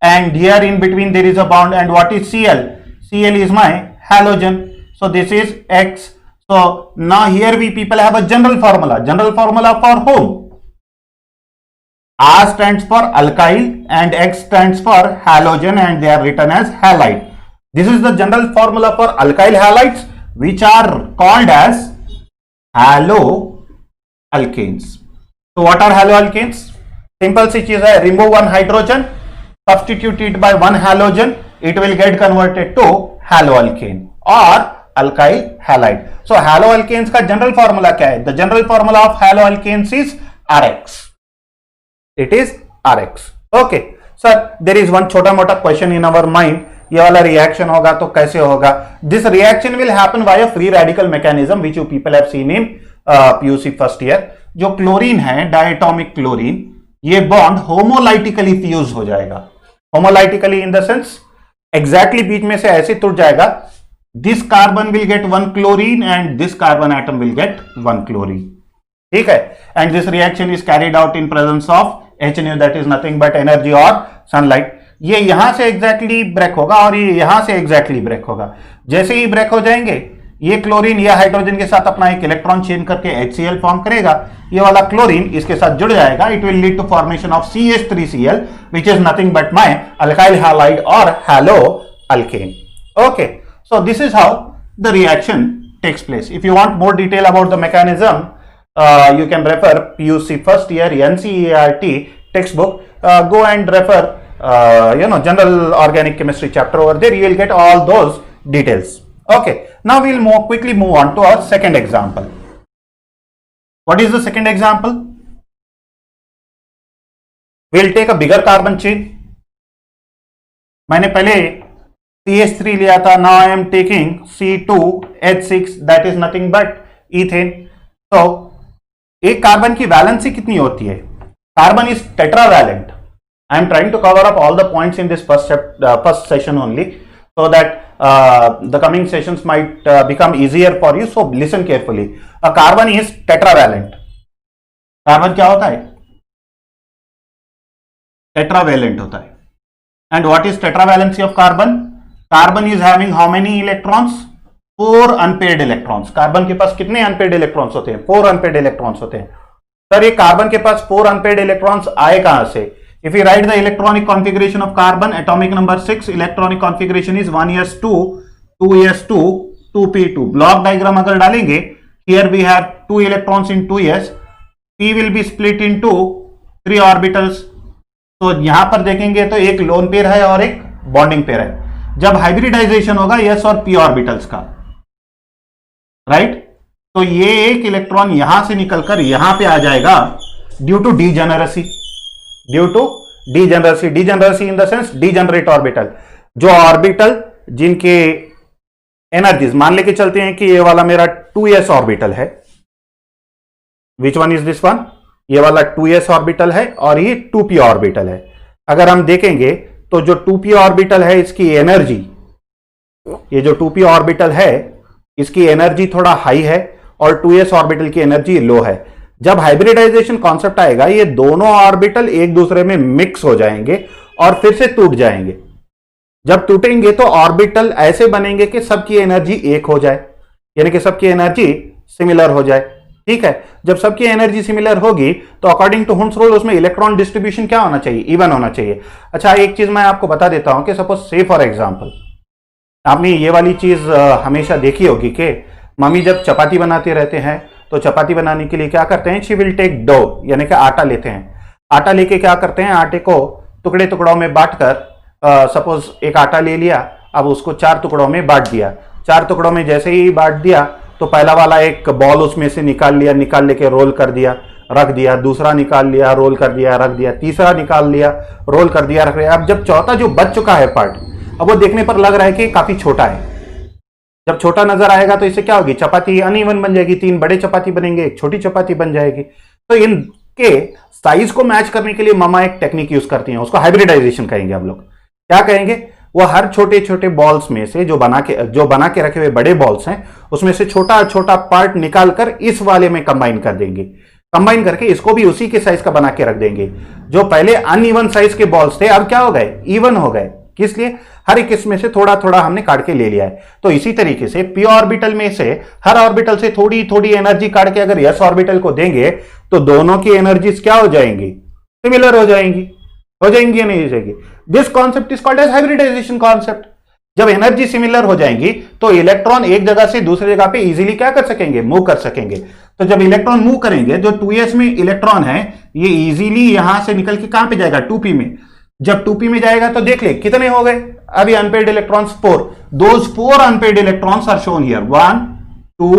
And here in between there is a bond. And what is Cl? Cl is my halogen. So this is X. So now here we people have a general formula. General formula for whom? R stands for alkyl and X stands for halogen and they are written as halide. This is the general formula for alkyl halides which are called as haloalkanes. So what are haloalkanes? Simple सी चीज है, remove one hydrogen, substitute it by one halogen, it will get converted to haloalkane or alkyl halide. So haloalkanes का general formula क्या है? The general formula of haloalkanes is RX. It is RX. Okay, sir, there is one छोटा मोटा question in our mind. ये वाला reaction होगा तो कैसे होगा? This reaction will happen via free radical mechanism which you people have seen in PUC first year. जो chlorine है, डायटोमिक क्लोरीन, ये बॉन्ड होमोलाइटिकली फ्यूज हो जाएगा. होमोलाइटिकली इन द सेंस एग्जैक्टली बीच में से ऐसे टूट जाएगा. This carbon will get 1 chlorine and this carbon atom will get 1 chlorine. ठीक है. And this reaction is carried out in presence of HNO, that is nothing but energy और सनलाइट. ये यहां से एग्जैक्टली ब्रेक होगा और ये यहां से एग्जैक्टली ब्रेक होगा. जैसे ही ब्रेक हो जाएंगे, ये क्लोरीन या हाइड्रोजन के साथ अपना एक इलेक्ट्रॉन चेंज करके HCl फॉर्म करेगा. ये वाला क्लोरीन इसके साथ जुड़ जाएगा. It will lead to formation of CH3Cl which is nothing but my alkyl halide or haloalkane. Okay, so this is how the reaction takes place. If you want more detail about the mechanism, you can refer PUC first year NCERT textbook. Go and refer general organic chemistry chapter over there. You will get all those details. Okay, now we'll quickly move on to our second example. What is the second example? We'll take a bigger carbon chain. मैंने पहले CH3 लिया था. Now I am taking C2H6, that is nothing but ethane. So एक carbon की valency कितनी होती है? Carbon is tetravalent. I am trying to cover up all the points in this first session only so that the coming sessions might become easier for you. So listen carefully. A carbon is tetravalent. Carbon क्या होता है? Tetravalent होता है. And what is tetravalency of carbon? Carbon is having how many electrons? 4 unpaired electrons. Carbon के पास कितने unpaired electrons होते हैं? 4 अनपेड इलेक्ट्रॉन्स होते हैं. सर ये कार्बन के पास 4 अनपेड इलेक्ट्रॉन्स आए कहां से? If we write the electronic configuration of carbon, atomic number 6, electronic configuration is 1s2, 2s2, 2p2. Block diagram अगर डालेंगे, here we have 2 electrons in 2s, p will be split into 3 orbitals. तो यहां पर देखेंगे तो एक लोन पेयर है और एक बॉन्डिंग पेयर है. जब हाइब्रिडाइजेशन होगा s और p ऑर्बिटल्स का, राइट, तो ये एक इलेक्ट्रॉन यहां से निकलकर यहां पे आ जाएगा due to degeneracy. Due to degeneracy, degeneracy in the sense degenerate orbital. जो ऑर्बिटल जिनके एनर्जीज, मान लेके चलते हैं कि ये वाला मेरा 2s ऑर्बिटल है. Which one is this one? ये वाला 2s ऑर्बिटल है और ये 2p ऑर्बिटल है. अगर हम देखेंगे तो जो 2p ऑर्बिटल है इसकी एनर्जी ये जो 2p ऑर्बिटल है इसकी एनर्जी थोड़ा हाई है और 2s ऑर्बिटल की एनर्जी लो है। जब हाइब्रिडाइजेशन कॉन्सेप्ट आएगा ये दोनों ऑर्बिटल एक दूसरे में मिक्स हो जाएंगे और फिर से टूट जाएंगे। जब टूटेंगे तो ऑर्बिटल ऐसे बनेंगे कि सबकी एनर्जी एक हो जाए, यानी कि सबकी एनर्जी सिमिलर हो जाए। ठीक है, जब सबकी एनर्जी सिमिलर होगी तो अकॉर्डिंग टू हुम्स रूल उसमें इलेक्ट्रॉन डिस्ट्रीब्यूशन क्या होना चाहिए, इवन होना चाहिए। अच्छा, एक चीज मैं आपको बता देता हूं कि सपोज से फॉर एग्जांपल आपने ये वाली चीज हमेशा देखी होगी कि मम्मी जब चपाती बनाते रहते हैं तो चपाती बनाने के लिए क्या करते हैं, शी विल टेक डो, यानी कि आटा लेते हैं। आटा लेके क्या करते हैं, आटे को टुकड़े टुकड़ों में बांटकर, सपोज एक आटा ले लिया, अब उसको 4 टुकड़ों में बांट दिया। 4 टुकड़ों में जैसे ही बांट दिया तो पहला वाला एक बॉल उसमें से निकाल लिया, निकाल लेके रोल कर दिया, रख दिया। दूसरा निकाल लिया, रोल कर दिया, रख दिया। तीसरा निकाल लिया, रोल कर दिया, रख दिया। अब जब चौथा जो बच चुका है पार्ट, अब वो देखने पर लग रहा है कि काफी छोटा है। जब छोटा नजर आएगा तो इससे क्या होगी, चपाती अनइवन बन जाएगी, 3 बड़े चपाती बनेंगे, एक छोटी चपाती बन जाएगी। तो इनके साइज को मैच करने के लिए मम्मा एक टेक्निक यूज करती हैं, उसको हाइब्रिडाइजेशन कहेंगे हम लोग। क्या कहेंगे, वो हर छोटे छोटे बॉल्स में से जो बना के रखे हुए बड़े बॉल्स हैं उसमें से छोटा छोटा पार्ट निकालकर इस वाले में कंबाइन कर देंगे। कंबाइन करके इसको भी उसी के साइज का बना के रख देंगे। जो पहले अनइवन साइज के बॉल्स थे अब क्या हो गए, इवन हो गए। किस लिए, हर एक इसमें से थोड़ा थोड़ा हमने काट के ले लिया है। तो इसी तरीके से पी ऑर्बिटल में से हर ऑर्बिटल से थोड़ी थोड़ी एनर्जी काट के अगर एस ऑर्बिटल को देंगे तो दोनों की एनर्जीज क्या हो जाएंगी, सिमिलर हो जाएंगी या नहीं हो जाएगी। This concept is called as hybridization concept. जब एनर्जी सिमिलर हो जाएंगी तो इलेक्ट्रॉन एक जगह से दूसरी जगह पे इजीली क्या कर सकेंगे, मूव कर सकेंगे। तो जब इलेक्ट्रॉन मूव करेंगे, जो 2s में इलेक्ट्रॉन है ये इजीली यहां से निकल के कहां पे जाएगा, 2p में। जब 2p में जाएगा तो देख ले कितने हो गए, अभी unpaired electrons 4। Those 4 unpaired electrons are shown here, 1 2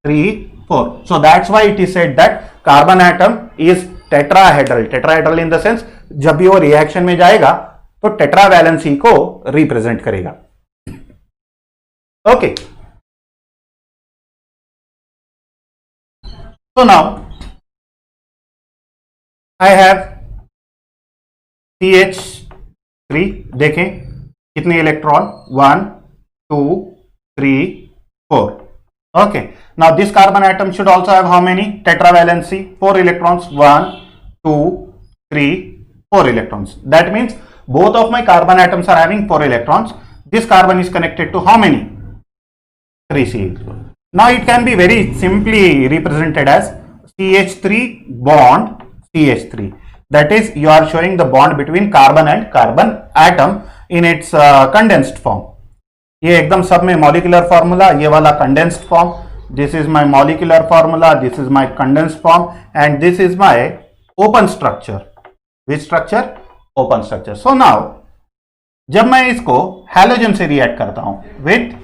3 4। So that's why it is said that carbon atom is tetrahedral. Tetrahedral in the sense जब भी वो रिएक्शन में जाएगा तो टेट्रावैलेंसी को रिप्रेजेंट करेगा। Okay, so now I have CH3, देखें कितने electron, 1 2 3 4। okay, now this carbon atom should also have how many, tetravalency, 4 electrons, 1 2 3 4 electrons. That means both of my carbon atoms are having 4 electrons. This carbon is connected to how many, 3 CH. Now it can be very simply represented as CH3 bond CH3. That is, you are showing the bond between carbon and carbon atom in its condensed form. ये एकदम सब में molecular formula, ये वाला condensed form, this is my molecular formula, this is my condensed form and this is my open structure. Which structure, open structure. So now जब मैं इसको halogen से रिएक्ट करता हूं with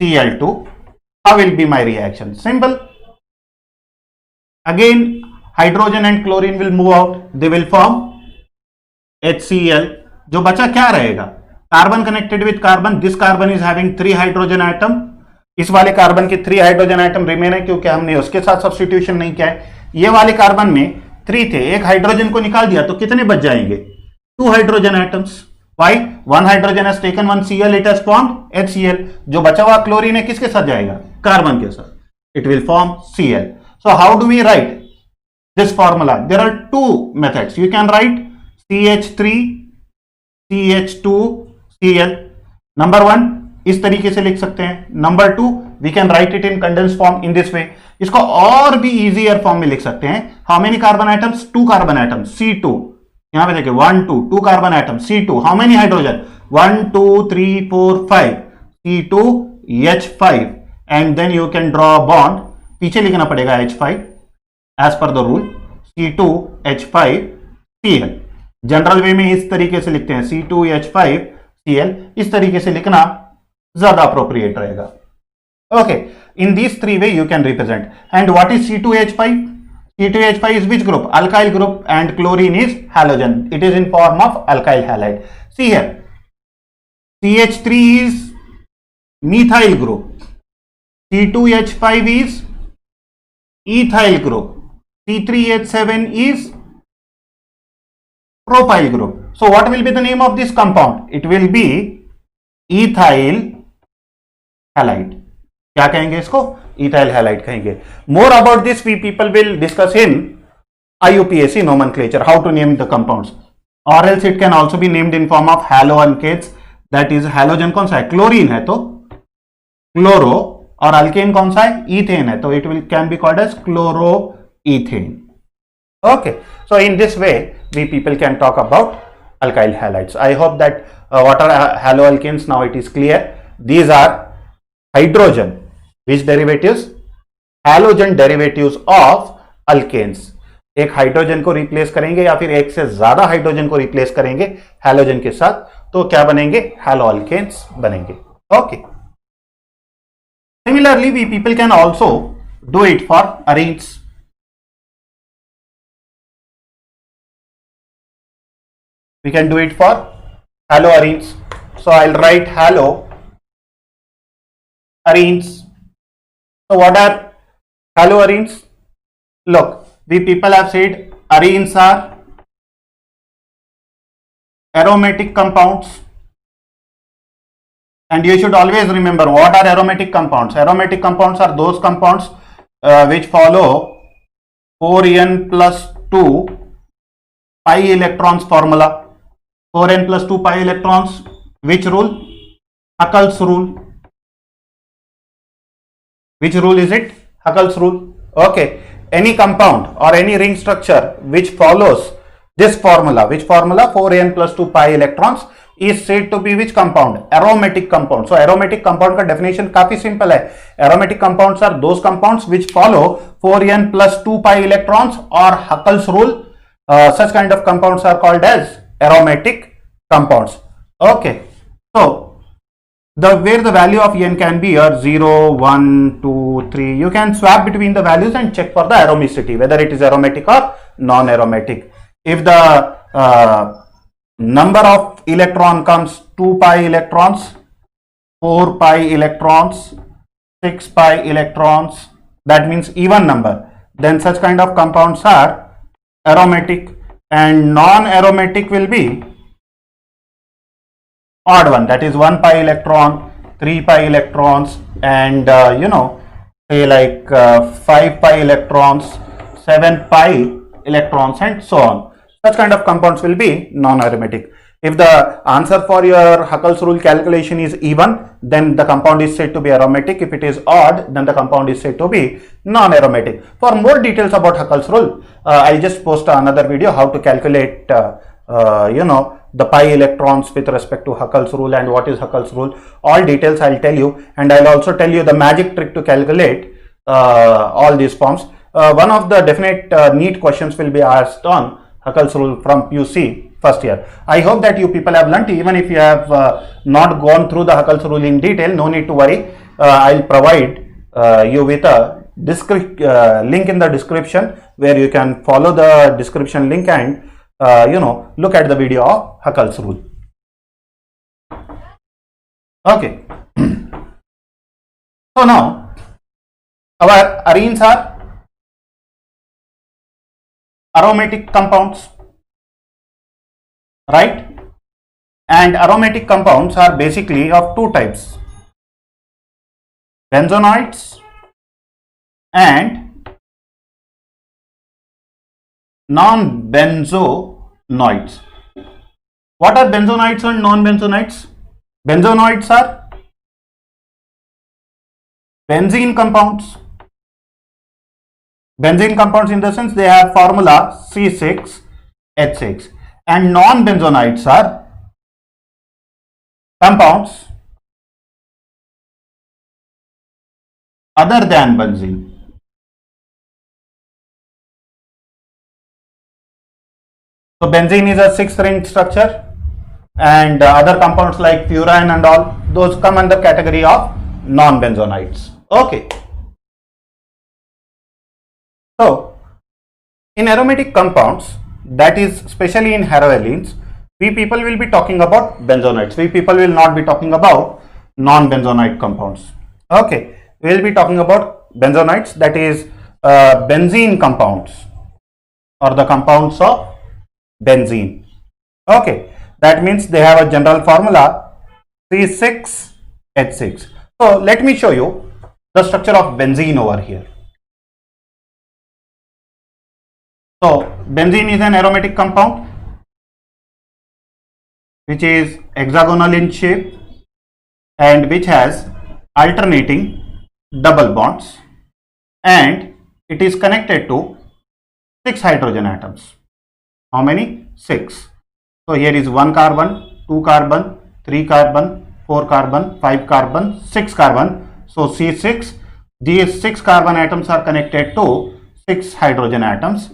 Cl2, how will be my reaction? Simple. Again, hydrogen and chlorine will move out. They will form HCl. जो बचा क्या रहेगा, carbon connected with carbon. This carbon is having 3 hydrogen atom. इस वाले carbon के 3 hydrogen atom remain है क्योंकि हमने उसके साथ सब्स्टिट्यूशन नहीं किया है। ये वाले कार्बन में 3 थे, एक हाइड्रोजन को निकाल दिया तो कितने बच जाएंगे, 2 hydrogen atoms. Why? 1 hydrogen has taken 1 Cl, it has formed HCl. जो बचा हुआ क्लोरीन है किसके साथ जाएगा, कार्बन के साथ, it will form Cl. So how do we write this formula? There are 2 methods. You can write CH3 CH2 Cl. Number 1 इस तरीके से लिख सकते हैं। Number 2 we can write it in condensed form in this way. इसको और भी easier form में लिख सकते हैं। How many carbon atoms? 2 carbon atoms, C2। यहां पे देखिए 1 2 carbon atom, C2, how many hydrogen, 1 2 3 4 5, C2H5 and then you can draw bond, पीछे लिखना पड़ेगा H5 as per the rule, C2H5Cl। General वे में इस तरीके से लिखते हैं C2H5Cl, इस तरीके से लिखना ज्यादा अप्रोप्रिएट रहेगा। Okay, in this 3 way you can represent. And what is C2H5? C2H5 is which group? Alkyl group, and chlorine is halogen. It is in form of alkyl halide. See here, CH3 is methyl group, C2H5 is ethyl group, C3H7 is propyl group. So what will be the name of this compound? It will be ethyl halide. क्या कहेंगे इसको? Ethyl halide कहेंगे। More about this we people will discuss in IUPAC nomenclature, how to name the compounds, or else it can also be named in form of haloalkanes, that is halogen कौन सा है? Chlorine है तो chloro, और alkane कौन सा है? Ethane है, तो it will can be called as chloroethane. Okay, so in this way we people can talk about alkyl halides. I hope that what are haloalkanes, now it is clear. These are hydrogen, which derivatives? Halogen derivatives of alkanes. एक hydrogen को replace करेंगे या फिर एक से ज्यादा hydrogen को replace करेंगे हैलोजन के साथ, तो क्या बनेंगे? हैलोअल्केन्स बनेंगे। Okay, similarly we people can also do it for arenes. We can do it for haloarenes. So I'll write haloarenes. So what are haloarenes? Look, we people have said arenes are aromatic compounds, and you should always remember what are aromatic compounds. Aromatic compounds are those compounds which follow 4n plus 2 pi electrons formula. 4n plus 2 pi electrons, which rule? Huckel's rule. Which rule is it? Huckel's rule. Okay, any compound or any ring structure which follows this formula, which formula? 4n plus 2 pi electrons, is said to be which compound? Aromatic compound. So aromatic compound का definition काफी simple है. Aromatic compounds are those compounds which follow 4n plus 2 pi electrons or Huckel's rule. Such kind of compounds are called as aromatic compounds. Okay, so where the value of n can be here 0, 1, 2, 3, you can swap between the values and check for the aromicity, whether it is aromatic or non-aromatic. If the number of electron comes 2 pi electrons, 4 pi electrons, 6 pi electrons, that means even number, then such kind of compounds are aromatic, and non-aromatic will be odd one, that is 1 pi electron, 3 pi electrons, and say like 5 pi electrons, 7 pi electrons, and so on. Such kind of compounds will be non-aromatic. If the answer for your Huckel's rule calculation is even, then the compound is said to be aromatic. If it is odd, then the compound is said to be non-aromatic. For more details about Huckel's rule, I'll just post another video how to calculate the pi electrons with respect to Huckel's rule and what is Huckel's rule. All details I'll tell you, and I'll also tell you the magic trick to calculate all these forms. One of the definite neat questions will be asked on Huckel's rule from PUC first year. I hope that you people have learnt. Even if you have not gone through the Huckel's rule in detail, no need to worry. I'll provide you with a link in the description where you can follow the description link and look at the video of Huckel's rule. Okay. So now our arenes are aromatic compounds, right? And aromatic compounds are basically of two types: benzonoids and non-benzonoids. What are benzonoids and non-benzonoids? Benzonoids are benzene compounds. Benzene compounds in the sense they have formula C6H6, and non-benzonoids are compounds other than benzene. So benzene is a 6-ring structure, and other compounds like furan and all, those come under category of non-benzonoids. Okay. So in aromatic compounds, that is especially in haloarenes, we people will be talking about benzonoids. We people will not be talking about non-benzonoid compounds. Okay, we will be talking about benzonoids, that is benzene compounds or the compounds of benzene. Okay, that means they have a general formula C6H6. So let me show you the structure of benzene over here. So benzene is an aromatic compound which is hexagonal in shape and which has alternating double bonds, and it is connected to 6 hydrogen atoms. How many? 6. So here is 1 carbon, 2 carbon, 3 carbon, 4 carbon, 5 carbon, 6 carbon. So C6, these 6 carbon atoms are connected to 6 hydrogen atoms,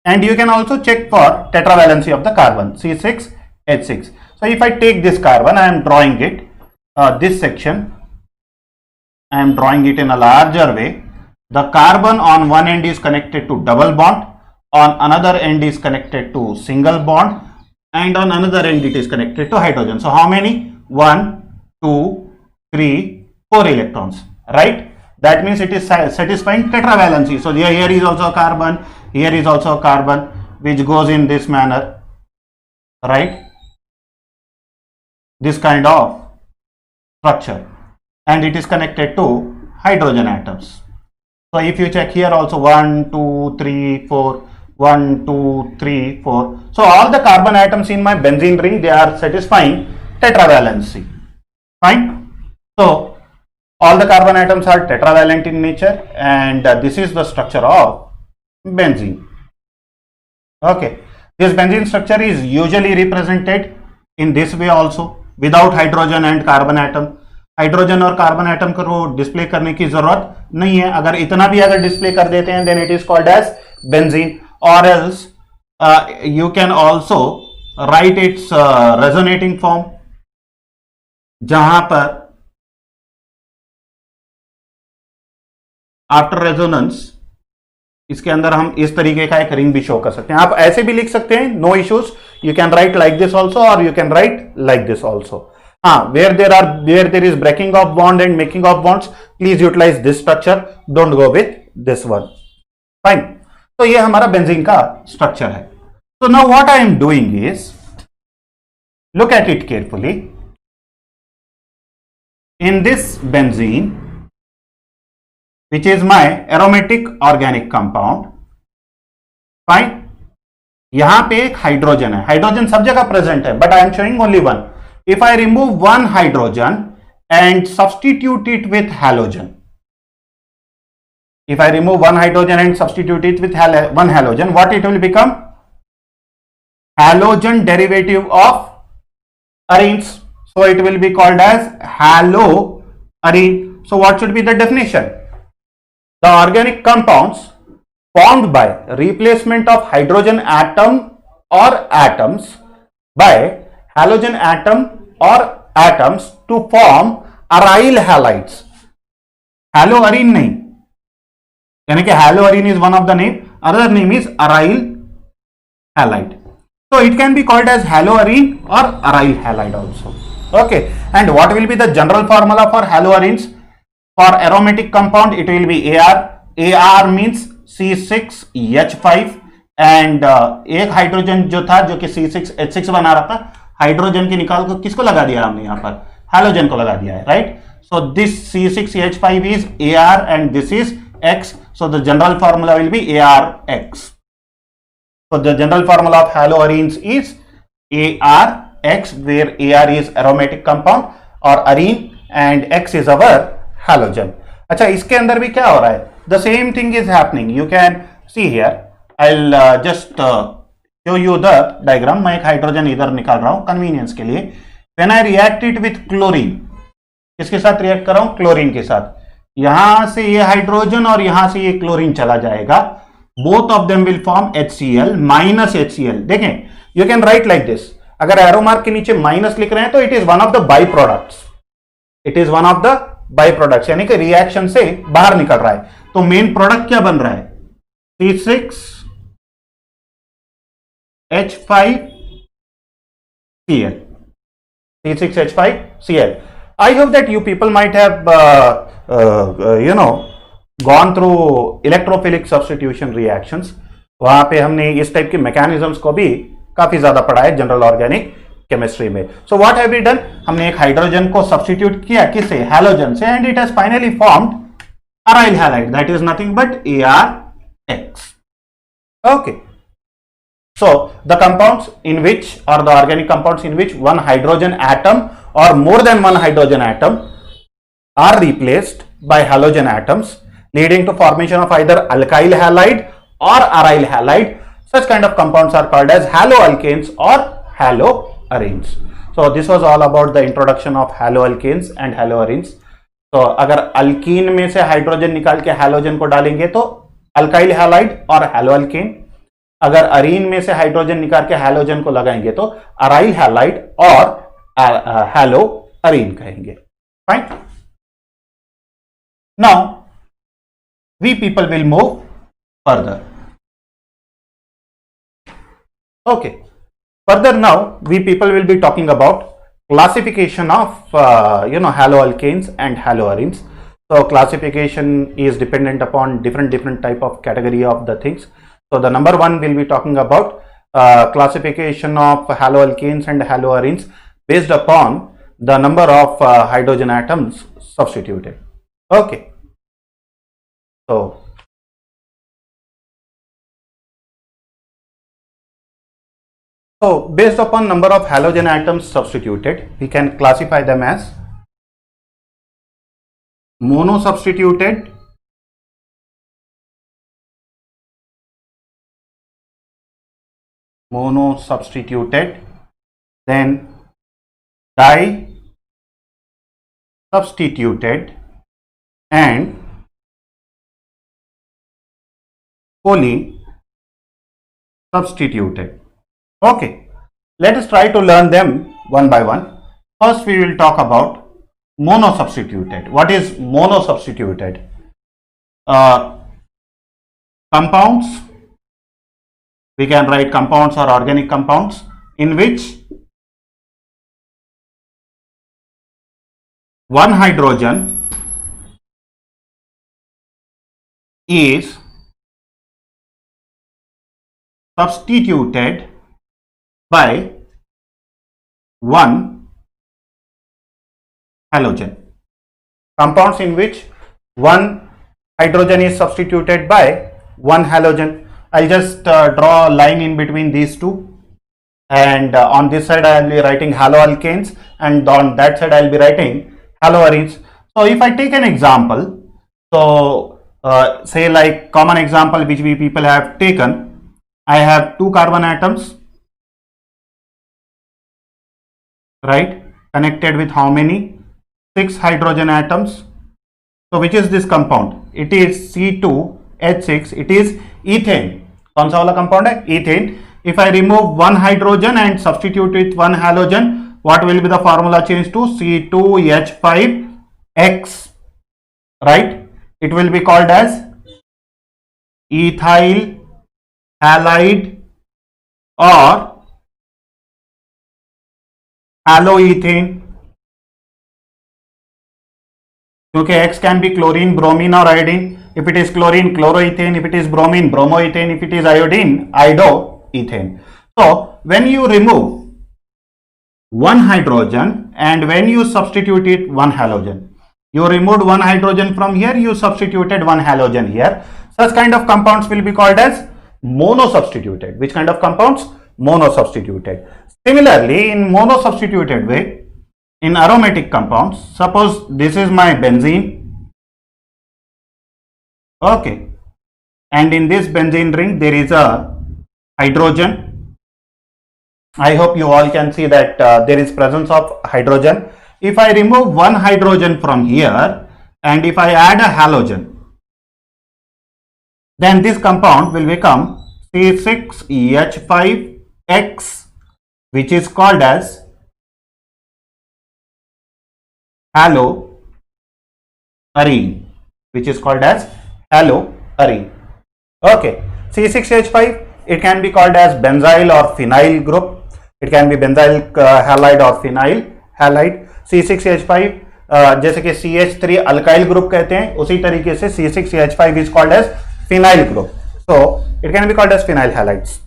and you can also check for tetravalency of the carbon, C6H6. So if I take this carbon, I am drawing it, this section, I am drawing it in a larger way. The carbon on one end is connected to double bond, on another end is connected to single bond, and on another end it is connected to hydrogen. So how many? 1, 2, 3, 4 electrons, right? That means it is satisfying tetravalency. So here is also a carbon, here is also a carbon, which goes in this manner, right? This kind of structure, and it is connected to hydrogen atoms. So if you check here also 1, 2, 3, 4, 1, 2, 3, 4. So all the carbon atoms in my benzene ring, they are satisfying tetravalency. Fine. So all the carbon atoms are tetravalent in nature, and this is the structure of benzene. Okay. This benzene structure is usually represented in this way also, without hydrogen and carbon atom. Hydrogen और carbon atom को display करने की जरूरत नहीं है. अगर इतना भी अगर डिस्प्ले कर देते हैं, then it is called as benzene. और else you can also write its resonating form, जहां पर आफ्टर रेजोनेंस इसके अंदर हम इस तरीके का एक रिंग भी शो कर सकते हैं. आप ऐसे भी लिख सकते हैं, no issues. You can write like this also, और you can write like this also. Where there is breaking of bond and making of bonds, please utilize this structure. Don't go with this one. Fine. तो ये हमारा benzene का structure है. So now what I am doing is, look at it carefully. In this benzene, which is my aromatic organic compound, fine. यहां पे एक hydrogen है. Hydrogen सब जगह प्रेजेंट है, but I am showing only one. If I remove one hydrogen and substitute it with halogen, if I remove one hydrogen and substitute it with one halogen, what it will become? Halogen derivative of arenes. So it will be called as haloarene. So what should be the definition? The organic compounds formed by replacement of hydrogen atom or atoms by halogen atom or atoms to form aryl halides. Haloarene नहीं, यानी कि haloarene is one of the name. Other name is aryl halide. So it can be called as haloarene or aryl halide also. Okay. And what will be the general formula for haloarenes? For aromatic compound, it will be AR. AR means C6H5, and एक hydrogen जो था, जो कि C6H6 बना रहा था, hydrogen के निकाल को किसको लगा दिया हमने यहां पर? हैलोजन को लगा दिया है, right? So this C6H5 is AR and this is X. So the general formula will be ARX. So the general formula of haloarenes is ARX, where AR is aromatic compound or arene and X is our halogen. अच्छा, इसके अंदर भी क्या हो रहा है? The same thing is happening. You can see here. I'll just show you the diagram. मैं एक हाइड्रोजन इधर निकाल रहा हूं कन्वीनियंस के लिए. When I react it with chlorine, किसके साथ रिएक्ट कर रहा हूं? क्लोरीन के साथ. यहां से ये हाइड्रोजन और यहां से ये क्लोरीन चला जाएगा. Both of them will form HCl minus HCl. देखें, you can write like this. अगर एरो मार्क के नीचे माइनस लिख रहे हैं तो it is one of the by products. It is one of the by products, यानी कि रिएक्शन से बाहर निकल रहा है. तो मेन प्रोडक्ट क्या बन रहा है? C6H5Cl. C6H5Cl. I hope that you people might have gone through electrophilic substitution reactions. वहां पे हमने इस टाइप के मैकेनिज्म्स को भी काफी ज्यादा पढ़ा है जनरल ऑर्गेनिक केमिस्ट्री में. So what have we done, हमने एक हाइड्रोजन को सब्स्टिट्यूट किया किससे, हैलोजन से, and it has finally formed aryl halide, that is nothing but ArX. Okay, so the compounds in which, or the organic compounds in which one hydrogen atom or more than one hydrogen atom are replaced by halogen atoms, leading to formation of either alkyl halide or aryl halide, such kind of compounds are called as haloalkanes or haloarenes. So this was all about the introduction of haloalkanes and haloarenes. तो अगर alkyne में से hydrogen निकाल के halogen को डालेंगे तो alkyl halide और हैलोअल्केन, अगर अरीन में से हाइड्रोजन निकाल के हैलोजन को लगाएंगे तो अराइल हैलाइड और हैलोअरीन कहेंगे. Fine. Now we people will move further. Okay, further now we people will be talking about classification of haloalkanes and haloarenes. So classification is dependent upon different type of category of the things. So the number one will be talking about classification of haloalkanes and haloarenes based upon the number of hydrogen atoms substituted. Okay, so based upon number of halogen atoms substituted, we can classify them as monosubstituted, then disubstituted and polysubstituted. Okay, let us try to learn them one by one. First we will talk about monosubstituted. What is monosubstituted? Compounds, we can write compounds or organic compounds in which one hydrogen is substituted by one halogen. Compounds in which one hydrogen is substituted by one halogen. I'll just draw a line in between these two, and on this side I will be writing haloalkanes, and on that side I will be writing haloarenes. So if I take an example, so say like common example which we people have taken, I have two carbon atoms, right, connected with how many? 6 hydrogen atoms. So which is this compound? It is C2H6. It is ethane. कौन सा वाला compound है? Ethane. If I remove one hydrogen and substitute with one halogen, what will be the formula change to? C2H5X, right? It will be called as ethyl halide or haloethane. क्योंकि X can be chlorine, bromine or iodine. If it is chlorine, chloroethane. If it is bromine, bromoethane. If it is iodine, iodoethane. So when you remove one hydrogen and when you substitute it one halogen, you removed one hydrogen from here, you substituted one halogen here. Such kind of compounds will be called as monosubstituted. Which kind of compounds? Monosubstituted. Similarly, in monosubstituted way, in aromatic compounds, suppose this is my benzene, okay, and in this benzene ring there is a hydrogen. I hope you all can see that there is presence of hydrogen. If I remove one hydrogen from here and if I add a halogen, then this compound will become C6H5X, which is called as haloarene, Okay, C6H5, it can be called as benzyl or phenyl group. It can be benzyl halide or phenyl halide. C6H5 जैसे कि CH3 alkyl group कहते हैं, उसी तरीके से C6H5 is called as phenyl group. So it can be called as phenyl halides.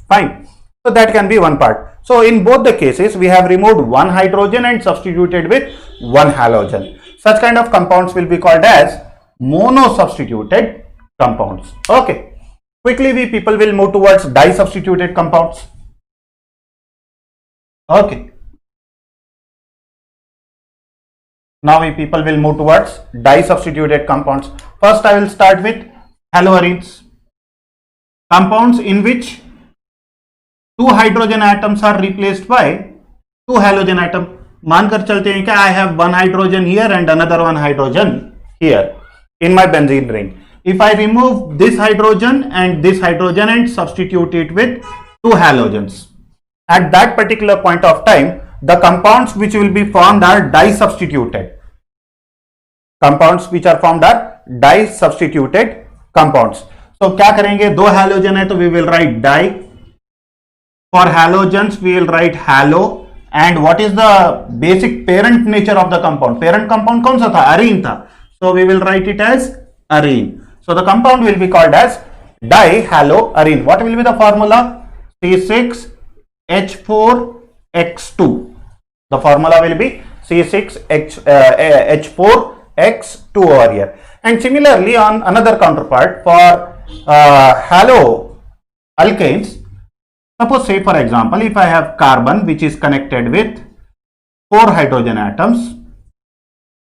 Fine. So that can be one part. So in both the cases, we have removed one hydrogen and substituted with one halogen. Such kind of compounds will be called as mono-substituted compounds. Okay. Quickly, we people will move towards di-substituted compounds. Okay. Now we people will move towards di-substituted compounds. First, I will start with haloarenes. Compounds in which two hydrogen atoms are replaced by two halogen atom. मानकर चलते हैं कि I have one hydrogen here and another one hydrogen here in my benzene ring. If I remove this hydrogen and substitute it with two halogens, at that particular point of time, the compounds which will be formed are di-substituted. Compounds which are formed are di-substituted compounds. So क्या करेंगे, दो halogen है तो we will write di. For halogens we will write halo. And what is the basic parent nature of the compound? Parent compound कौन सा था? Arene था. So we will write it as arene. So the compound will be called as dihaloarene. What will be the formula? C6H4X2. The formula will be C6H4X2 over here. And similarly, on another counterpart for haloalkanes, suppose say for example, if I have carbon which is connected with 4 hydrogen atoms,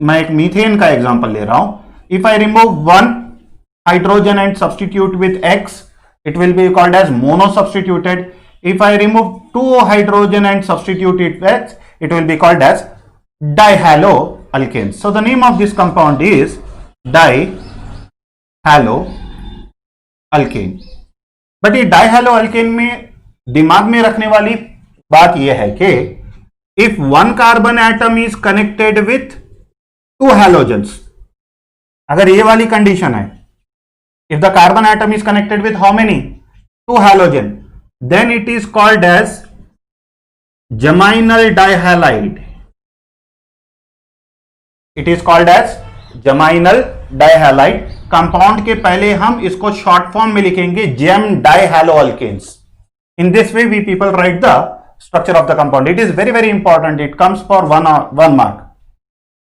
मैं एक methane का example ले रहा हूं. If I remove one hydrogen and substitute with X, it will be called as mono-substituted. If I remove two hydrogen and substitute it with X, it will be called as dihaloalkanes. So the name of this compound is dihaloalkane. But ये dihaloalkane में दिमाग में रखने वाली बात यह है कि if one carbon atom is connected with two halogens, अगर ये वाली कंडीशन है, if the carbon atom is connected with how many? Two halogen, then it is called as geminal dihalide. It is called as geminal dihalide. Compound के पहले हम इसको short form में लिखेंगे gem dihaloalkanes. In this way, we people write the structure of the compound. It is very, very important. It comes for one mark.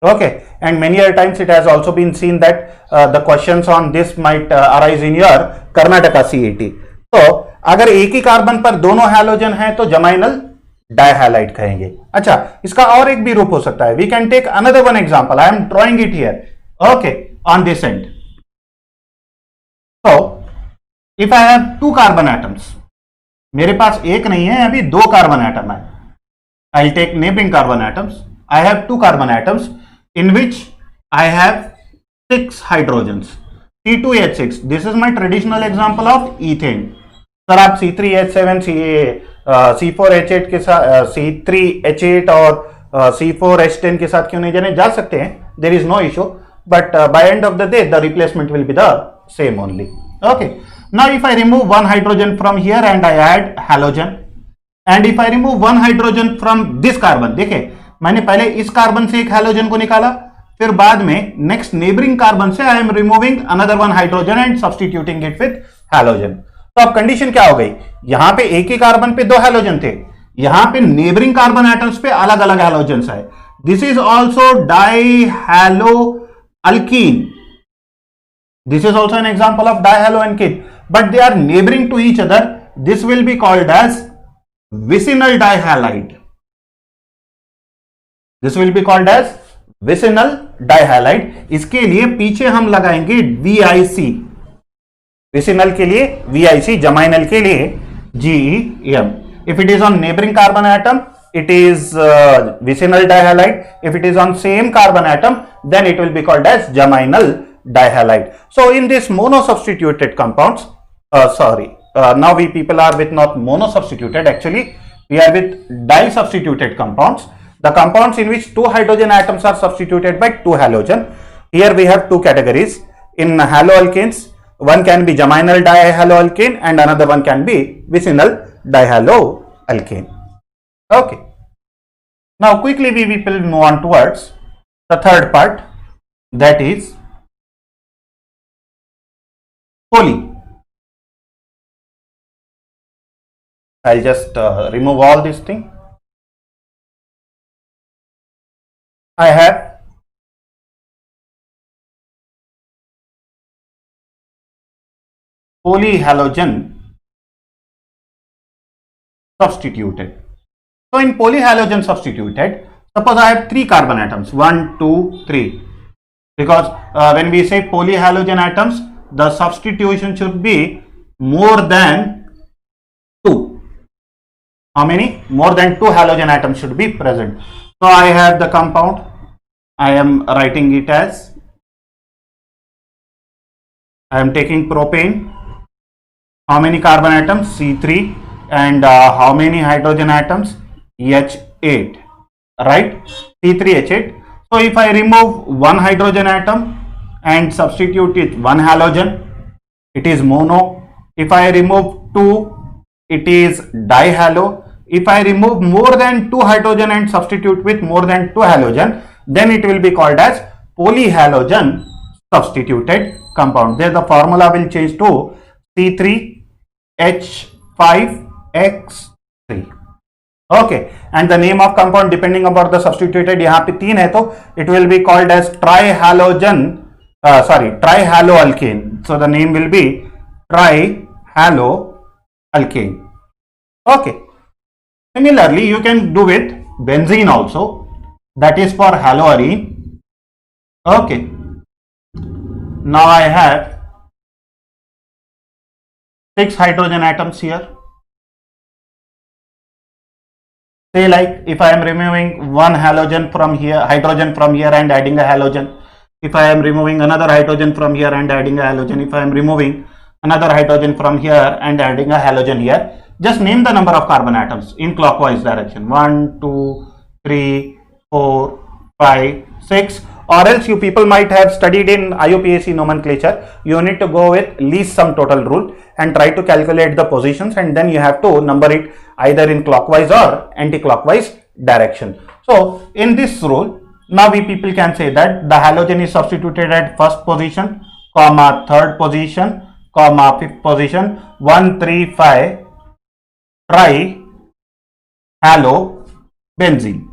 Okay. And many other times it has also been seen that the questions on this might arise in your Karnataka CET. तो अगर एक ही carbon पर दोनों halogen हैं तो जमाइनल डाइहैलाइड कहेंगे. अच्छा, इसका और एक भी रूप हो सकता है. We can take another one example. I am drawing it here. Okay, on this end. So, if I have two carbon atoms, मेरे पास एक नहीं है, अभी दो कार्बन एटम है. I'll take neighboring carbon atoms. I have two carbon atoms in which I have 6 hydrogens. C2H6. This is my traditional example of ethane. Sir आप C3H7, C4H8 के साथ C3H8 और C4H10 के साथ क्यों नहीं जाने? जा सकते हैं. There is no issue. But by end of the day, the replacement will be the same only. Okay. Now if I remove one hydrogen from here and I add halogen, and if I remove one hydrogen from this carbon, देखिए मैंने पहले इस carbon से एक hydrogen को निकाला, फिर बाद में नेक्स्ट नेबरिंग कार्बन से I am removing another one hydrogen and substituting it with halogen. तो अब कंडीशन क्या हो गई? यहां पे एक ही कार्बन पे दो हैलोजन थे, यहां पे नेबरिंग कार्बन एटम्स पे अलग अलग हैलोजन्स है. This is also dihaloalkene. This is also an example of dihaloalkane, but they are neighboring to each other. This will be called as vicinal dihalide. This will be called as vicinal dihalide. इसके लिए पीछे हम लगाएंगे VIC. vicinal के लिए VIC, geminal के लिए GEM. If it is on neighboring carbon atom, it is vicinal dihalide. If it is on same carbon atom, then it will be called as geminal dihalide. So in this mono-substituted compounds, now we people are with not mono-substituted, actually we are with di-substituted compounds. The compounds in which two hydrogen atoms are substituted by two halogen. Here we have two categories. In haloalkanes, one can be geminal dihaloalkane and another one can be vicinal dihaloalkane. Okay. Now quickly we will move on towards the third part, that is poly. I'll just remove all this thing. I have polyhalogen substituted. So in polyhalogen substituted, suppose I have 3 carbon atoms, 1, 2, 3. Because when we say polyhalogen atoms, the substitution should be more than 2. How many? More than 2 halogen atoms should be present. So I have the compound. I am writing it as, I am taking propane. How many carbon atoms? C3. And how many hydrogen atoms? H8. Right? C3H8. So if I remove one hydrogen atom and substitute it one halogen, it is mono. If I remove 2, it is dihalo. If I remove more than 2 hydrogen and substitute with more than 2 halogen, then it will be called as polyhalogen substituted compound. There the formula will change to C3H5X3. Okay, and the name of compound depending upon the substituted, यहाँ पे 3 है तो it will be called as trihaloalkane. So the name will be trihaloalkane. Okay. Similarly, you can do with benzene also. That is for haloarine. Okay. Now I have 6 hydrogen atoms here. Say like if I am removing one halogen from here, hydrogen from here and adding a halogen. If I am removing another hydrogen from here and adding a halogen. If I am removing another hydrogen from here and adding a halogen here. Just name the number of carbon atoms in clockwise direction. 1, 2, 3, 4, 5, 6. Or else you people might have studied in IUPAC nomenclature. You need to go with least sum total rule and try to calculate the positions, and then you have to number it either in clockwise or anti-clockwise direction. So in this rule, now we people can say that the halogen is substituted at first position, comma third position, comma fifth position, 1, 3, 5 trihalobenzene.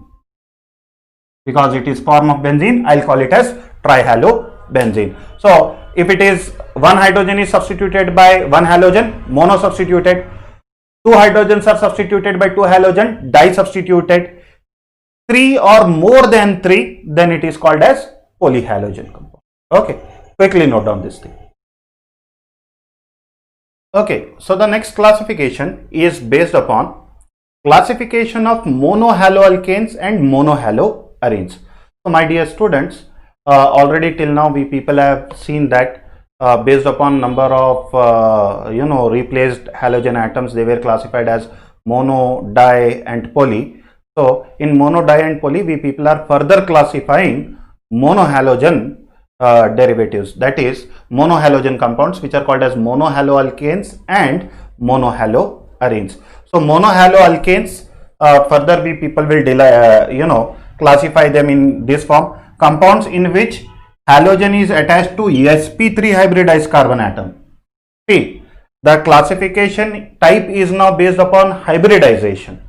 Because it is form of benzene, I'll call it as trihalobenzene. So if it is one hydrogen is substituted by one halogen, mono substituted. 2 hydrogens are substituted by 2 halogen, di substituted. 3 or more than 3, then it is called as polyhalogen compound. Okay, quickly note down this thing. Okay, so the next classification is based upon classification of monohaloalkanes and monohaloarenes. So my dear students, already till now we people have seen that based upon number of replaced halogen atoms, they were classified as mono, di and poly. So in mono, di and poly, we people are further classifying monohalogen derivatives, that is monohalogen compounds, which are called as monohaloalkanes and monohaloarenes. So monohaloalkanes, further we people will classify them in this form: compounds in which halogen is attached to sp3 hybridized carbon atom. See, the classification type is now based upon hybridization.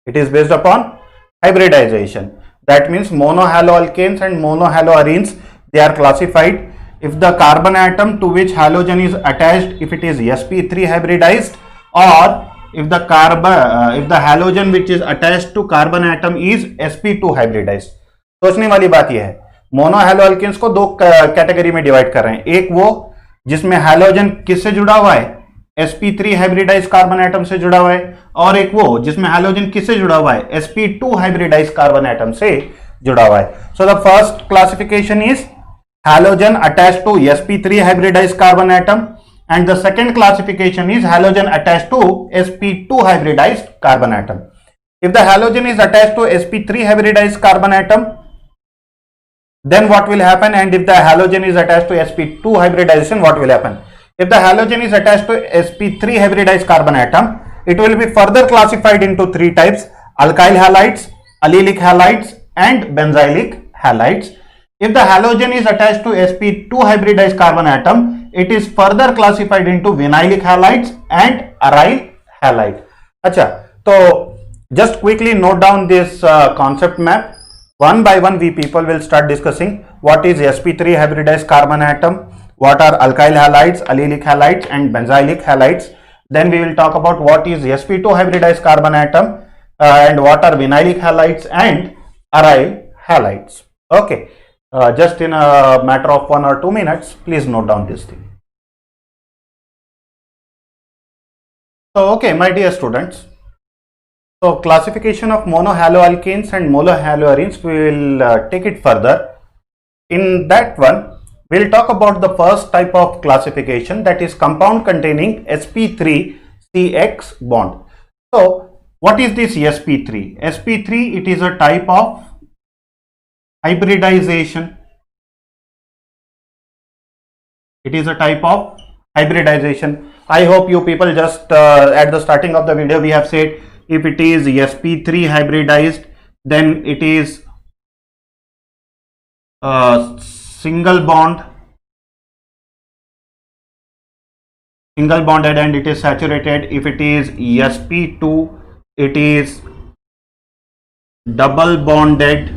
It is based upon hybridization. That means monohaloalkanes and monohaloarenes, they are classified if the carbon atom to which halogen is attached, if it is sp3 hybridized, or if the halogen which is attached to carbon atom is sp2 hybridized. सोचने वाली बात यह है, मोनोहैलोअल्केन्स को दो category में divide कर रहे हैं. एक वो जिसमें हैलोजन किससे जुड़ा हुआ है, sp3 हाइब्रिडाइज कार्बन एटम से जुड़ा हुआ है, और एक वो जिसमें हैलोजन किससे जुड़ा हुआ है, sp2 हाइब्रिडाइज कार्बन एटम से जुड़ा हुआ है. So the first classification is halogen attached to sp3 hybridized carbon atom, and the second classification is halogen attached to sp2 hybridized carbon atom. If the halogen is attached to sp3 hybridized carbon atom, then what will happen? And if the halogen is attached to sp2 hybridization, what will happen? If the halogen is attached to sp3 hybridized carbon atom, it will be further classified into 3 types: alkyl halides, allylic halides and benzylic halides. If the halogen is attached to sp2 hybridized carbon atom, it is further classified into vinylic halides and aryl halide. अच्छा, तो just quickly note down this concept map. One by one, we people will start discussing what is sp3 hybridized carbon atom, what are alkyl halides, allylic halides, and benzylic halides. Then we will talk about what is sp2 hybridized carbon atom and what are vinylic halides and aryl halides. Okay, just in a matter of 1 or 2 minutes, please note down this thing. So, okay, my dear students. So, classification of monohaloalkanes and monohaloarenes, we will take it further. In that one, we will talk about the first type of classification, that is compound containing sp3-CX bond. So, what is this sp3? sp3, it is a type of hybridization. It is a type of hybridization. I hope you people just at the starting of the video we have said, if it is sp3 hybridized, then it is single bonded and it is saturated. If it is sp2, it is double bonded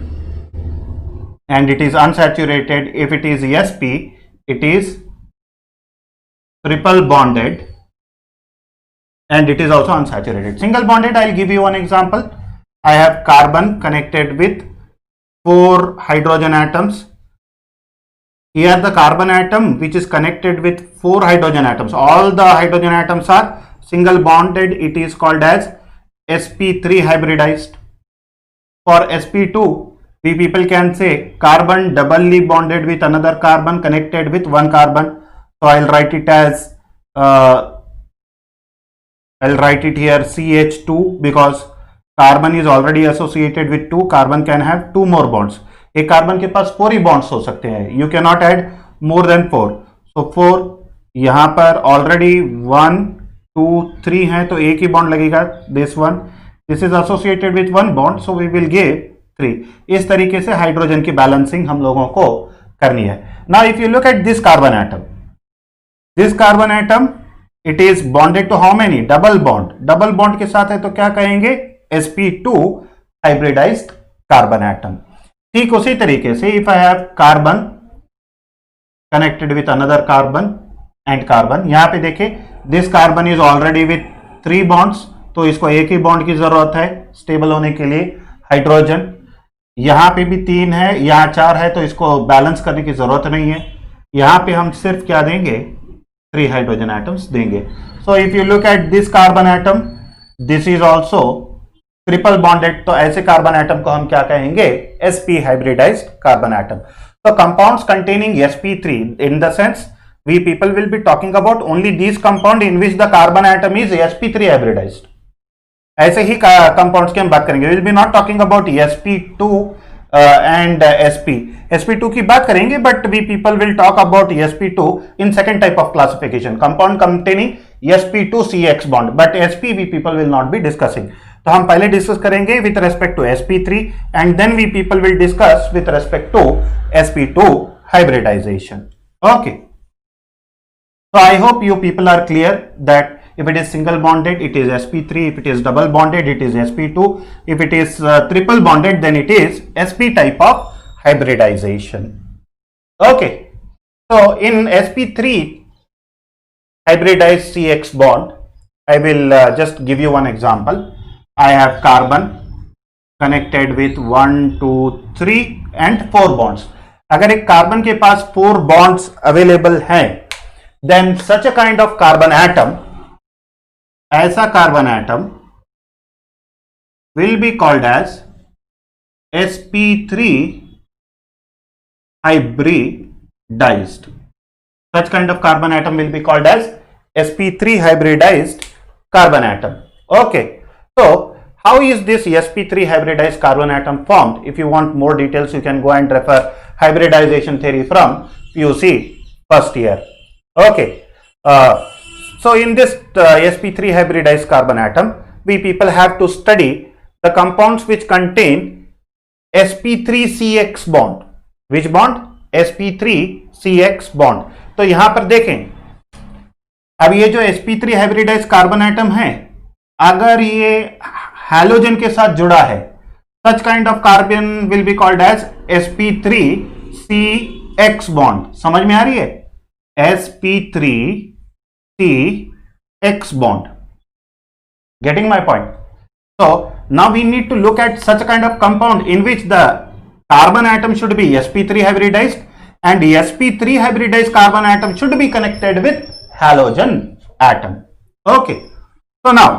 and it is unsaturated. If it is sp, it is triple bonded and it is also unsaturated. Single bonded, I'll give you one example. I have carbon connected with 4 hydrogen atoms. Here the carbon atom which is connected with 4 hydrogen atoms, all the hydrogen atoms are single bonded, it is called as sp3 hybridized. For sp2, we people can say carbon doubly bonded with another carbon connected with one carbon. So I'll write it as I'll write it here CH2 because carbon is already associated with 2. Carbon can have 2 more bonds. एक carbon के पास 4 ही bonds हो सकते हैं. You cannot add more than 4. So 4 यहाँ पर already 1, 2, 3 है तो एक ही बॉन्ड लगेगा. This one, this is associated with 1 bond, so we will give 3. इस तरीके से हाइड्रोजन की बैलेंसिंग हम लोगों को करनी है. Now if you look at this carbon atom, it is bonded to how many? Double bond. Double bond के साथ है तो क्या कहेंगे? sp2 hybridized carbon atom. ठीक उसी तरीके से if I have carbon connected with another carbon and carbon, यहाँ पे देखे this carbon is already with 3 bonds, तो इसको एक ही बॉन्ड की जरूरत है स्टेबल होने के लिए. हाइड्रोजन यहाँ पे भी 3 है, यहाँ 4 है तो इसको बैलेंस करने की जरूरत नहीं है. यहाँ पे हम सिर्फ क्या देंगे? 3 हाइड्रोजन एटम्स देंगे. So if you look at this carbon atom, this is also triple bonded, तो ऐसे कार्बन एटम को हम क्या कहेंगे? sp hybridised carbon atom. So compounds containing sp3, in the sense we people will be talking about only these compound in which the carbon atom is sp3 hybridized. ऐसे ही compounds की हम बात करेंगे. We will be not talking about sp2 and sp2 की बात करेंगे, but we people will talk about sp2 in second type of classification, compound containing sp2-CX bond, but sp we people will not be discussing. तो हम पहले discuss करेंगे with respect to sp3 and then we people will discuss with respect to sp2 hybridization. Okay, so I hope you people are clear that if it is single bonded it is sp3, if it is double bonded it is sp2, if it is triple bonded then it is sp type of hybridization. Okay, so in sp3 hybridized CX bond, I will just give you one example. I have carbon connected with 1, 2, 3 and 4 bonds. अगर एक carbon के पास 4 bonds available हैं, then such a kind of carbon atom, ऐसा carbon atom will be called as sp3 hybridized. Such kind of carbon atom will be called as sp3 hybridized carbon atom. Okay, so how is this sp3 hybridized carbon atom formed? If you want more details, you can go and refer hybridization theory from PUC first year. Okay, so in this sp3 hybridized carbon atom, we people have to study the compounds which contain sp3-CX bond. Which bond? sp3-CX bond. तो यहां पर देखें, अब ये जो sp3 hybridized carbon atom है, अगर ये हैलोजन के साथ जुड़ा है, such kind of carbon will be called as sp3CX bond. समझ में आ रही है? sp3CX bond. Getting my point? So now we need to look at such a kind of compound in which the carbon atom should be sp3 hybridized and sp3 hybridized carbon atom should be connected with halogen atom. Okay. So now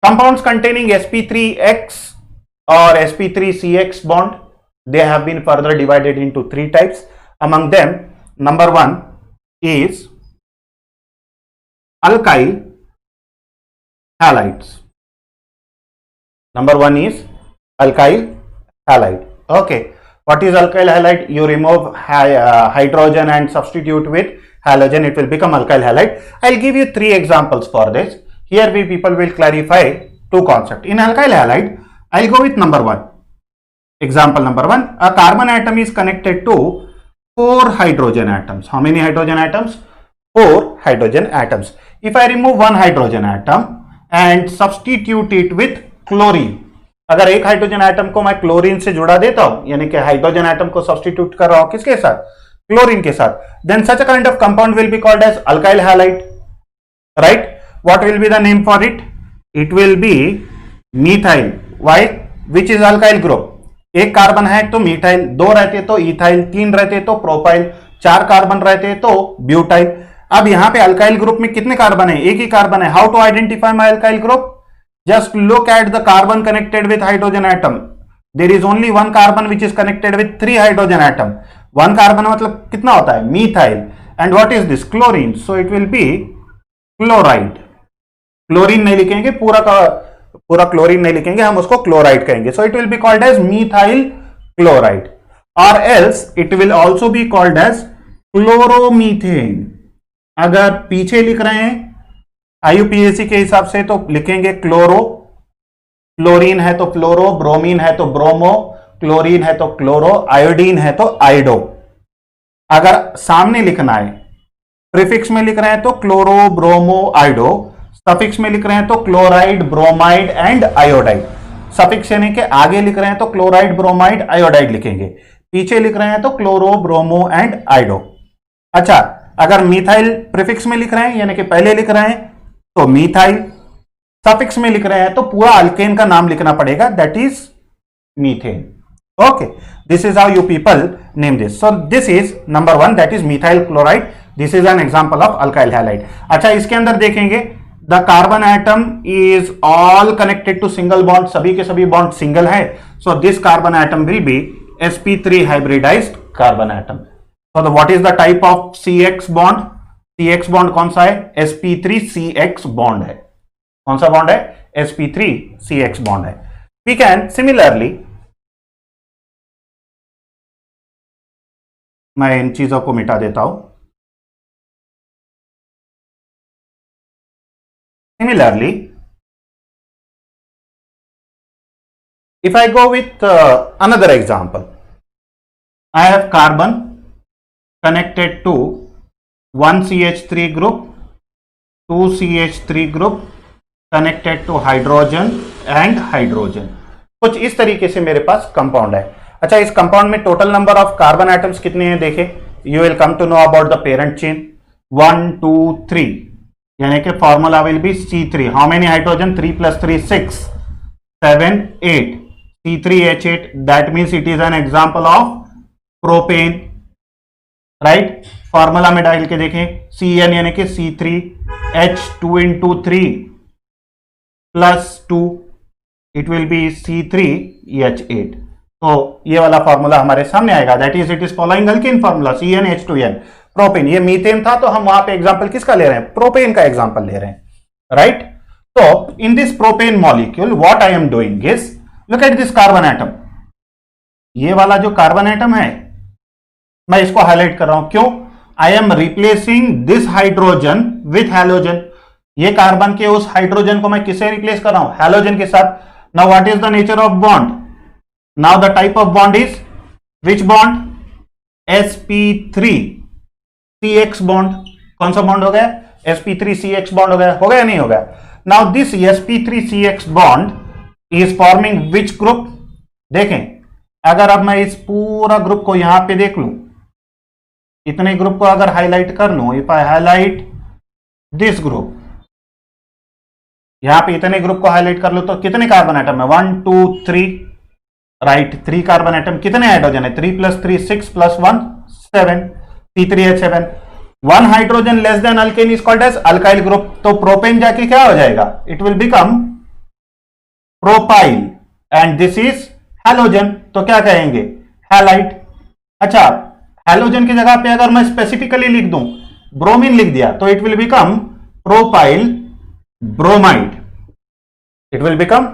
compounds containing sp3x or sp3CX bond, they have been further divided into three types. Among them, number one is alkyl halides. Number one is alkyl halide. Okay, what is alkyl halide? You remove hydrogen and substitute with halogen, it will become alkyl halide. I'll give you three examples for this. Here we people will clarify two concepts. In alkyl halide, I'll go with number one. Example number one, a carbon atom is connected to 4 hydrogen atoms. How many hydrogen atoms? 4 hydrogen atoms. If I remove one hydrogen atom and substitute it with chlorine, अगर एक hydrogen atom को मैं chlorine से जुड़ा देता हूं, यानी कि हाइड्रोजन एटम को सब्स्टिट्यूट कर रहा हूं किसके साथ? क्लोरीन के साथ, then such a kind of compound will be called as alkyl halide. Right? What will be the name for it? It will be methyl. Why? Which is alkyl group? एक carbon है तो methyl, दो रहते तो ethyl, तीन रहते तो propyl, चार कार्बन रहते तो ब्यूटाइल। अब यहां पे अल्काइल ग्रुप में कितने कार्बन है? एक ही कार्बन है। How to identify my alkyl group? Just look at the carbon connected with hydrogen atom. There is only one carbon which is connected with 3 hydrogen atom. One carbon मतलब कितना होता है? Methyl. And what is this? Chlorine. So it will be chloride. Chlorine नहीं लिखेंगे, पूरा chlorine नहीं लिखेंगे, हम उसको क्लोराइड कहेंगे। So it will be called as methyl chloride, और else it will also be called as chloromethane. अगर पीछे लिख रहे हैं आईयूपीएसी के हिसाब से तो लिखेंगे क्लोरो, क्लोरीन है तो फ्लोरो, ब्रोमीन है तो ब्रोमो, क्लोरीन है तो क्लोरो, आयोडीन है तो आइडो। अगर सामने लिखना है, प्रीफिक्स में लिख रहे हैं तो क्लोरो, ब्रोमो, आइडो, सफिक्स में लिख रहे हैं तो chloride, bromide and iodide. Suffix यानी कि आगे लिख रहे हैं तो क्लोराइड, ब्रोमाइड, आयोडाइड लिखेंगे, पीछे लिख रहे हैं तो क्लोरो, ब्रोमो एंड आइडो। अच्छा, अगर मिथाइल प्रीफिक्स में लिख रहे हैं यानी कि पहले लिख रहे हैं तो मिथाइल, सफिक्स में लिख रहे हैं तो पूरा अल्केन का नाम लिखना पड़ेगा, that is methane. Okay, this is how you people name this. So this is number one, that is methyl chloride. This is an example of alkyl halide. अच्छा, इसके अंदर देखेंगे the carbon atom is all connected to single bond, सभी के सभी bond single है। So this carbon atom will be sp3 hybridized carbon atom. So what is the type of CX bond? CX bond कौन सा है? sp3CX bond है। कौन सा बॉन्ड है? sp3CX bond है। We can similarly, मैं इन चीजों को मिटा देता हूं। Similarly, if I go with another example, I have carbon connected to 1CH3 group, 2CH3 group connected to hydrogen and hydrogen। कुछ इस तरीके से मेरे पास कंपाउंड है। अच्छा, इस कंपाउंड में total number of carbon atoms कितने हैं देखें। You will come to know about the parent chain 1 2 3, यानी कि formula will be C3। How many hydrogen? 3 + 3 6 7 8, C3H8, that means it is an example of propane. Right, formula में डाल के देखें, Cn यानी कि C3H2 × 3 + 2, it will B C3H8। तो ये वाला फॉर्मूला हमारे सामने आएगा, that is it is following alkane formula CnH2n। Propane, ये मीथेन था तो हम वहां पे एग्जांपल किसका ले रहे हैं? प्रोपेन का एग्जांपल ले रहे हैं। राइट, तो in this propane molecule what I am doing is, look at this carbon atom. ये वाला जो कार्बन एटम है मैं इसको हाईलाइट कर रहा हूं, क्यों? I am replacing this hydrogen with halogen. ये कार्बन के उस हाइड्रोजन को मैं किससे रिप्लेस कर रहा हूं? हैलोजन के साथ। Now what is the nature of bond? Now the type of bond is which bond? sp3CX bond. कौन सा बॉन्ड हो गया? sp3CX बॉन्ड हो गया, हो गया नहीं हो गया? Now this sp3CX bond is forming which group? देखें, अगर अब मैं इस पूरा ग्रुप को यहां पे देख लूं, इतने ग्रुप को अगर हाईलाइट कर लूं, if I highlight this group, यहां पे इतने ग्रुप को हाईलाइट कर लो तो कितने कार्बन एटम है? 1 2 3, राइट, 3 कार्बन एटम। कितने हाइड्रोजन है? 3 + 3 6 + 1 7, C3H7। 1 hydrogen less than alkane is called as alkyl group. तो प्रोपेन जाके क्या हो जाएगा? It will become propyl and this is halogen. तो क्या कहेंगे? हैलाइट। अच्छा, हैलोजन की जगह पे अगर मैं स्पेसिफिकली लिख दूं, ब्रोमीन लिख दिया, तो it will become propyl bromide. It will become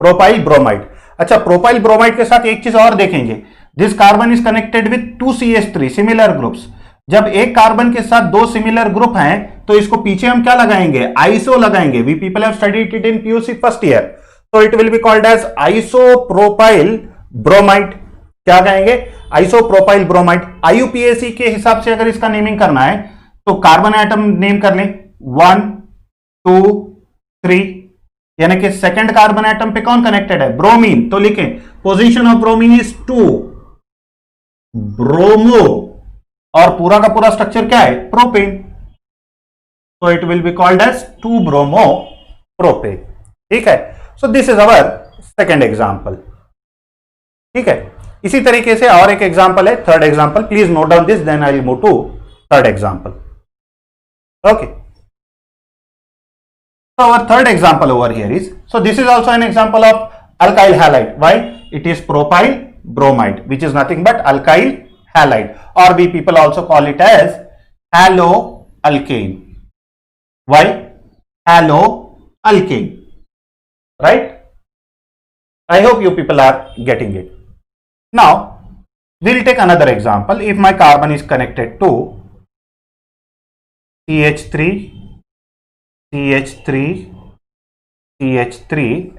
propyl bromide. अच्छा, प्रोपाइल ब्रोमाइड के साथ एक चीज और देखेंगे, this carbon is connected with 2CH3 similar groups. जब एक कार्बन के साथ 2 सिमिलर ग्रुप हैं तो इसको पीछे हम क्या लगाएंगे? आइसो लगाएंगे। We people have studied it in PUC first year, so it will be called as isopropyl bromide। क्या कहेंगे? isopropyl bromide। IUPAC के हिसाब से अगर इसका नेमिंग करना है तो कार्बन एटम नेम कर लें, 1 2 3, यानी कि सेकंड कार्बन एटम पे कौन कनेक्टेड है? ब्रोमीन। तो लिखें position of bromine is 2 bromo, और पूरा का पूरा स्ट्रक्चर क्या है? प्रोपेन। तो it will be called as 2 bromo propane. ठीक है, so this is our second example. ठीक है, इसी तरीके से और एक एग्जाम्पल है, third example. Please note down this, then I will move to third example. Okay, so our third example over here is, so this is also an example of alkyl halide. Why? It is propyl bromide, which is nothing but alkyl halide, or we people also call it as haloalkane. Why? Haloalkane, right? I hope you people are getting it. Now we'll take another example. If my carbon is connected to CH3 CH3 CH3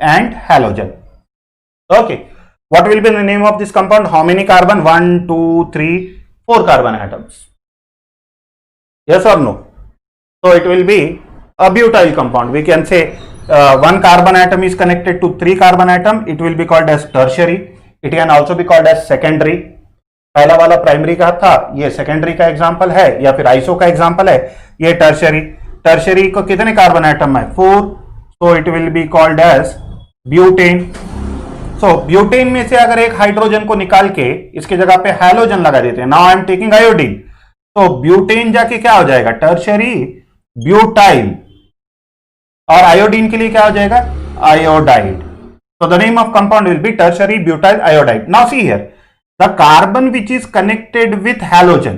and halogen. Okay, what will be the name of this compound? How many carbon? 1 2 3 4 carbon atoms. Yes or no? So it will be a butyl compound. We can say one carbon atom is connected to 3 carbon atom. It will be called as tertiary. It can also be called as secondary. पहला वाला primary का था, ये secondary का example है, या फिर iso का एग्जांपल है, ये टर्शियरी। टर्शियरी को कितने कार्बन एटम है? 4, so it will be called as butane. So butane में से अगर एक हाइड्रोजन को निकाल के इसकी जगह पे हैलोजन लगा देते हैं, now I am taking iodine, तो ब्यूटेन जाके क्या हो जाएगा? टर्शियरी ब्यूटाइल, और आयोडीन के लिए क्या हो जाएगा? Iodide. So the name of compound will be tertiary butyl iodide. Now see here, the carbon which is connected with halogen,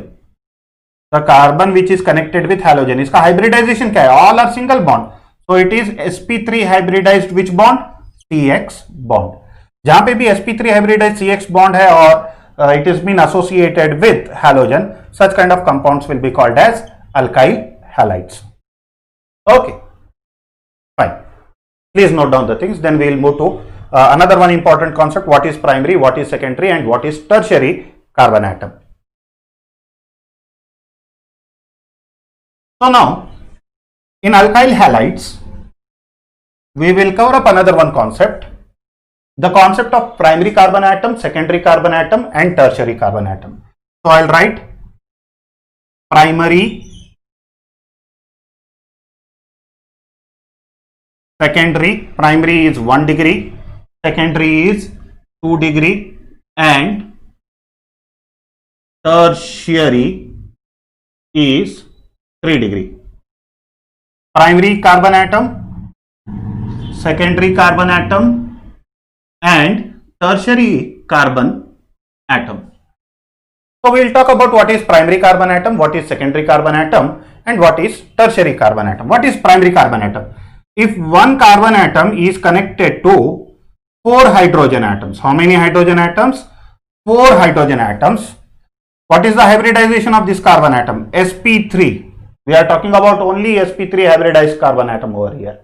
the carbon which is connected with halogen, इसका hybridization क्या है? All are single bond. So it is sp3 hybridized which bond? CX bond. जहां पे भी sp3 hybridized CX bond है और it is been associated with halogen, such kind of compounds will be called as alkyl halides. Okay, fine. Please note down the things. Then we will move to another one important concept. What is primary, what is secondary, and what is tertiary carbon atom. So now, in alkyl halides, we will cover up another one concept. The concept of primary carbon atom, secondary carbon atom, and tertiary carbon atom. So I'll write primary, secondary. Primary is 1 degree, secondary is 2 degree, and tertiary is 3 degree. Primary carbon atom, secondary carbon atom, and tertiary carbon atom. So we will talk about what is primary carbon atom, what is secondary carbon atom, and what is tertiary carbon atom. What is primary carbon atom? If one carbon atom is connected to 4 hydrogen atoms, how many hydrogen atoms? 4 hydrogen atoms. What is the hybridization of this carbon atom? sp3. We are talking about only sp3 hybridized carbon atom over here.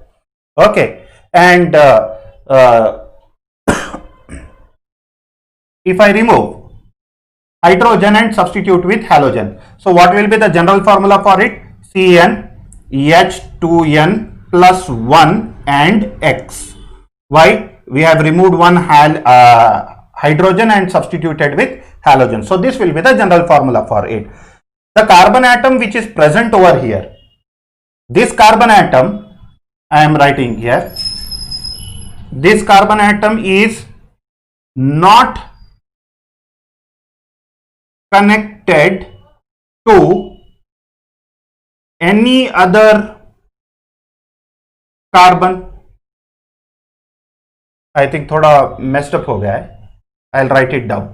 Okay, and if I remove hydrogen and substitute with halogen, so what will be the general formula for it? CnH2n plus 1 and X. Why? We have removed one hydrogen and substituted with halogen. So this will be the general formula for it. The carbon atom which is present over here, this carbon atom, I am writing here, this carbon atom is not connected to any other carbon. I think थोड़ा messed up हो गया है. I'll write it down.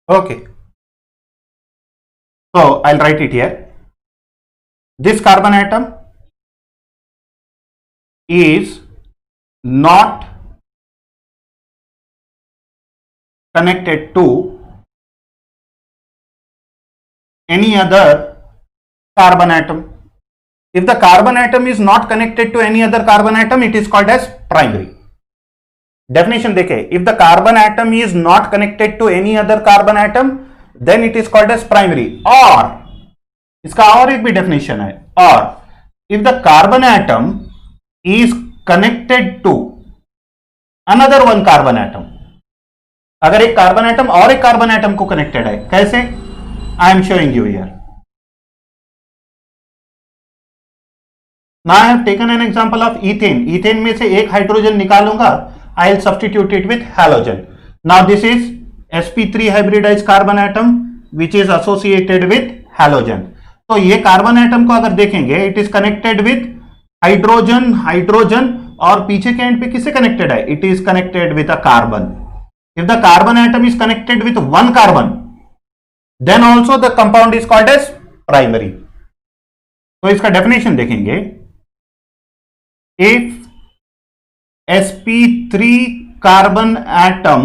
Okay. So I'll write it here. This carbon atom is not connected to any other carbon atom. If the carbon atom is not connected to any other carbon atom, it is called as primary. Definition देखें, if the carbon atom is not connected to any other carbon atom, then it is called as primary. और इसका और एक भी definition है, और if the carbon atom is connected to another one carbon atom, अगर एक कार्बन एटम और एक कार्बन एटम को कनेक्टेड है, कैसे? आई am showing you here. Now I have taken an example of ethane. Ethane में से एक हाइड्रोजन निकालूंगा, I will substitute it with halogen. Now this is sp3 hybridized carbon atom which is associated with halogen. तो ये carbon atom को अगर देखेंगे, it is connected with hydrogen, hydrogen, और पीछे के एंड पे किससे कनेक्टेड है? It is connected with a carbon. If the carbon atom is connected with one carbon, then also the compound is called as primary. तो इसका definition देखेंगे, if sp3 carbon atom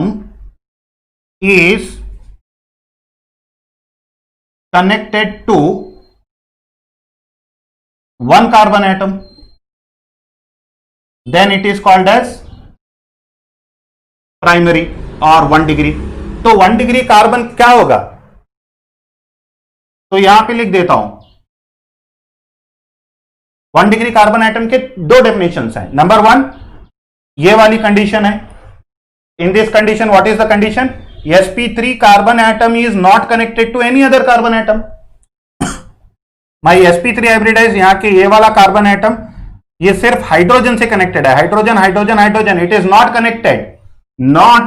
is connected to one carbon atom, then it is called as primary और 1 degree. तो 1 degree carbon क्या होगा? तो यहां पे लिख देता हूं, 1 डिग्री कार्बन एटम के दो डेफिनेशंस हैं. नंबर 1, ये वाली कंडीशन है. In this condition what is the condition? sp3 carbon atom is not connected to any other carbon atom. My sp3 hybridize, यहां के ये वाला कार्बन एटम ये सिर्फ हाइड्रोजन से कनेक्टेड है. Hydrogen, hydrogen, hydrogen. It is not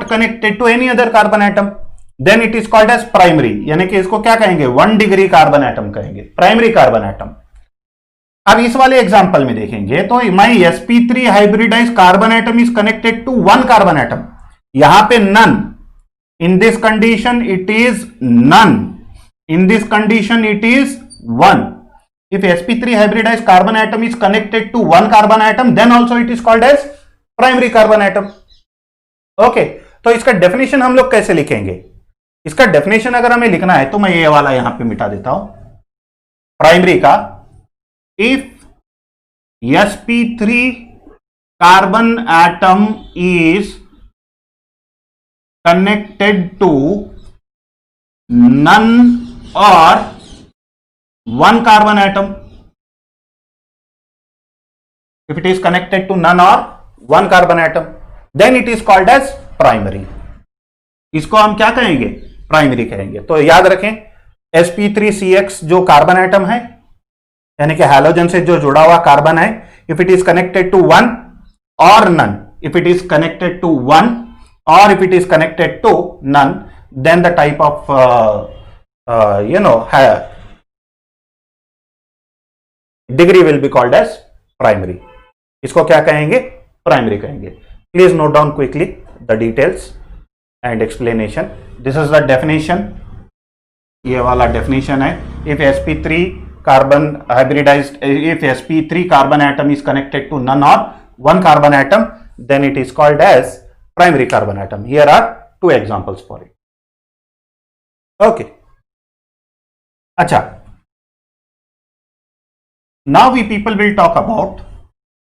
connected to any other carbon atom. Then it is called as primary. यानी कि इसको क्या कहेंगे? 1 डिग्री कार्बन एटम कहेंगे, प्राइमरी कार्बन एटम. अब इस वाले एग्जांपल में देखेंगे तो my sp3 hybridize carbon atom is connected to one carbon atom. यहां पे none. In this condition it is none. In this condition it is 1. If sp3 hybridized carbon atom is connected to one carbon atom, then also it is called as primary carbon atom. Okay, तो इसका definition हम लोग कैसे लिखेंगे? इसका definition अगर हमें लिखना है तो मैं ये वाला यहां पे मिटा देता हूं, प्राइमरी का. If sp3 carbon atom is connected to none or one carbon atom, if it is connected to none or one carbon atom, then it is called as primary. इसको हम क्या कहेंगे? प्राइमरी कहेंगे. तो याद रखें, sp3cx जो कार्बन एटम है, यानी कि हैलोजन से जो जुड़ा हुआ कार्बन है, if it is connected to one or none, if it is connected to one or if it is connected to none, then the type of degree will be called as primary. इसको क्या कहेंगे? Primary कहेंगे. Please note down quickly the details and explanation. This is the definition. ये वाला definition है. If sp3 carbon hybridized, if sp3 carbon atom is connected to none or one carbon atom, then it is called as primary carbon atom. Here are 2 examples for it. Okay, अच्छा. Now we people will talk about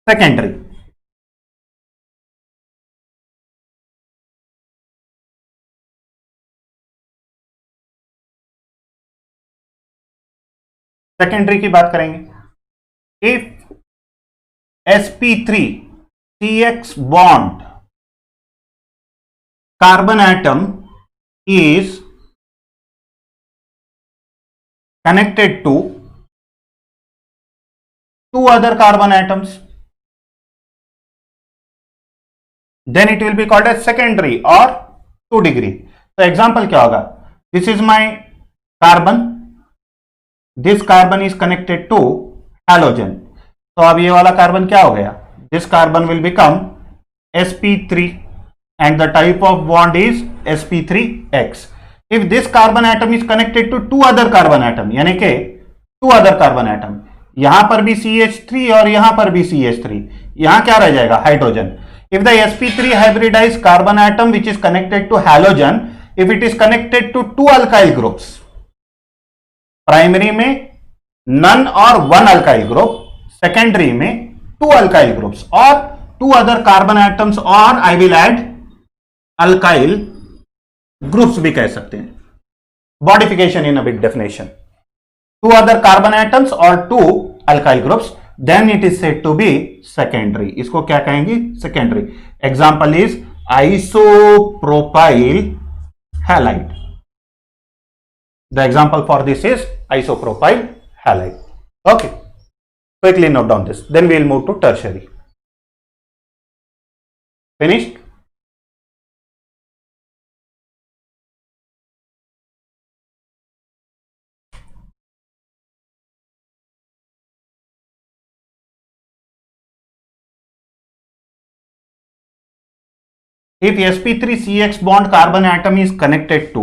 secondary. Secondary की बात करेंगे। If sp3 CX bond carbon atom is connected to two other carbon atoms, then it will be called as secondary or 2 degree. तो example क्या होगा? This is my carbon, this carbon is connected to halogen. तो अब ये वाला carbon क्या हो गया? This carbon will become sp3 and the type of bond is sp3x. If this carbon atom is connected to two other carbon atom, यानी कि two other carbon atom, यहां पर भी CH3 और यहां पर भी CH3, यहां क्या रह जाएगा? Hydrogen. If the sp3 hybridized carbon atom which is connected to halogen, if it is connected to two alkyl groups, primary में none और one alkyl group, सेकेंडरी में two alkyl groups और two other carbon atoms, और I will add alkyl groups भी कह सकते हैं. Modification in a bit definition. Two other carbon atoms or two alkyl groups, then it is said to be secondary. इसको क्या कहेंगे? Secondary. Example is isopropyl halide. The example for this is isopropyl halide. Okay. Quickly note down this. Then we will move to tertiary. Finished? If sp3CX bond carbon atom is connected to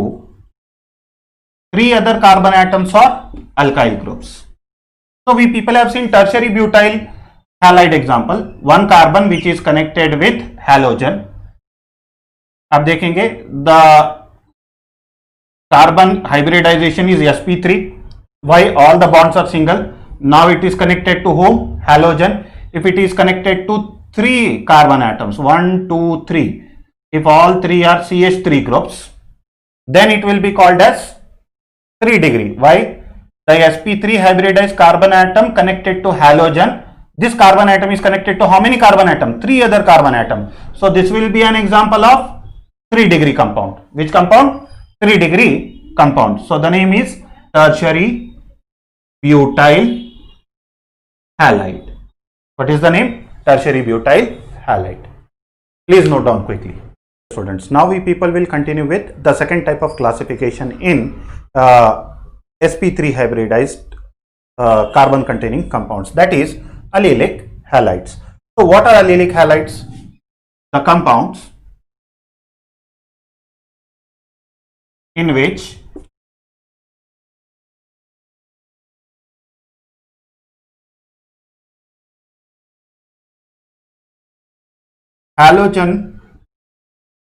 three other carbon atoms or alkyl groups. So we people have seen tertiary butyl halide example, one carbon which is connected with halogen. अब देखेंगे the carbon hybridization is sp3. Why? All the bonds are single. Now it is connected to whom? Halogen. If it is connected to three carbon atoms, 1, 2, 3. If all three are CH3 groups, then it will be called as 3 degree. Why? The sp3 hybridized carbon atom connected to halogen. This carbon atom is connected to how many carbon atom? 3 other carbon atom. So this will be an example of 3 degree compound. Which compound? 3 degree compound. So the name is tertiary butyl halide. What is the name? Tertiary butyl halide. Please note down quickly. Students, now we people will continue with the second type of classification in sp3 hybridized carbon containing compounds, that is allylic halides. So what are allylic halides? The compounds in which halogen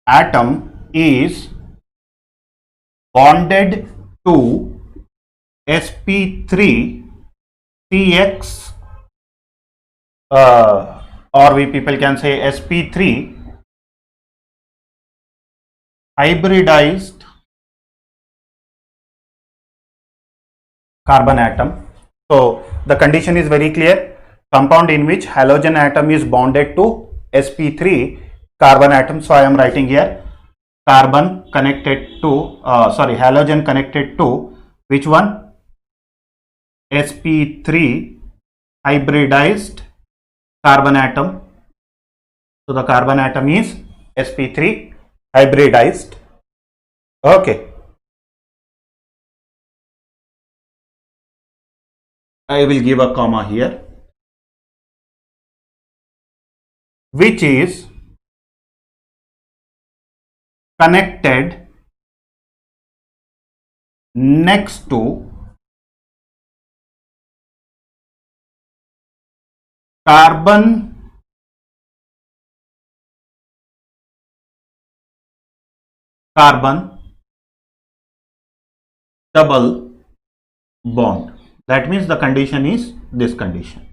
atom is bonded to sp3CX or we people can say sp3 hybridized carbon atom. So the condition is very clear. Compound in which halogen atom is bonded to sp3 carbon atom. So I am writing here carbon connected to halogen connected to which one? sp3 hybridized carbon atom. So the carbon atom is sp3 hybridized. Okay. I will give a comma here, which is connected next to carbon double bond. That means the condition is this condition.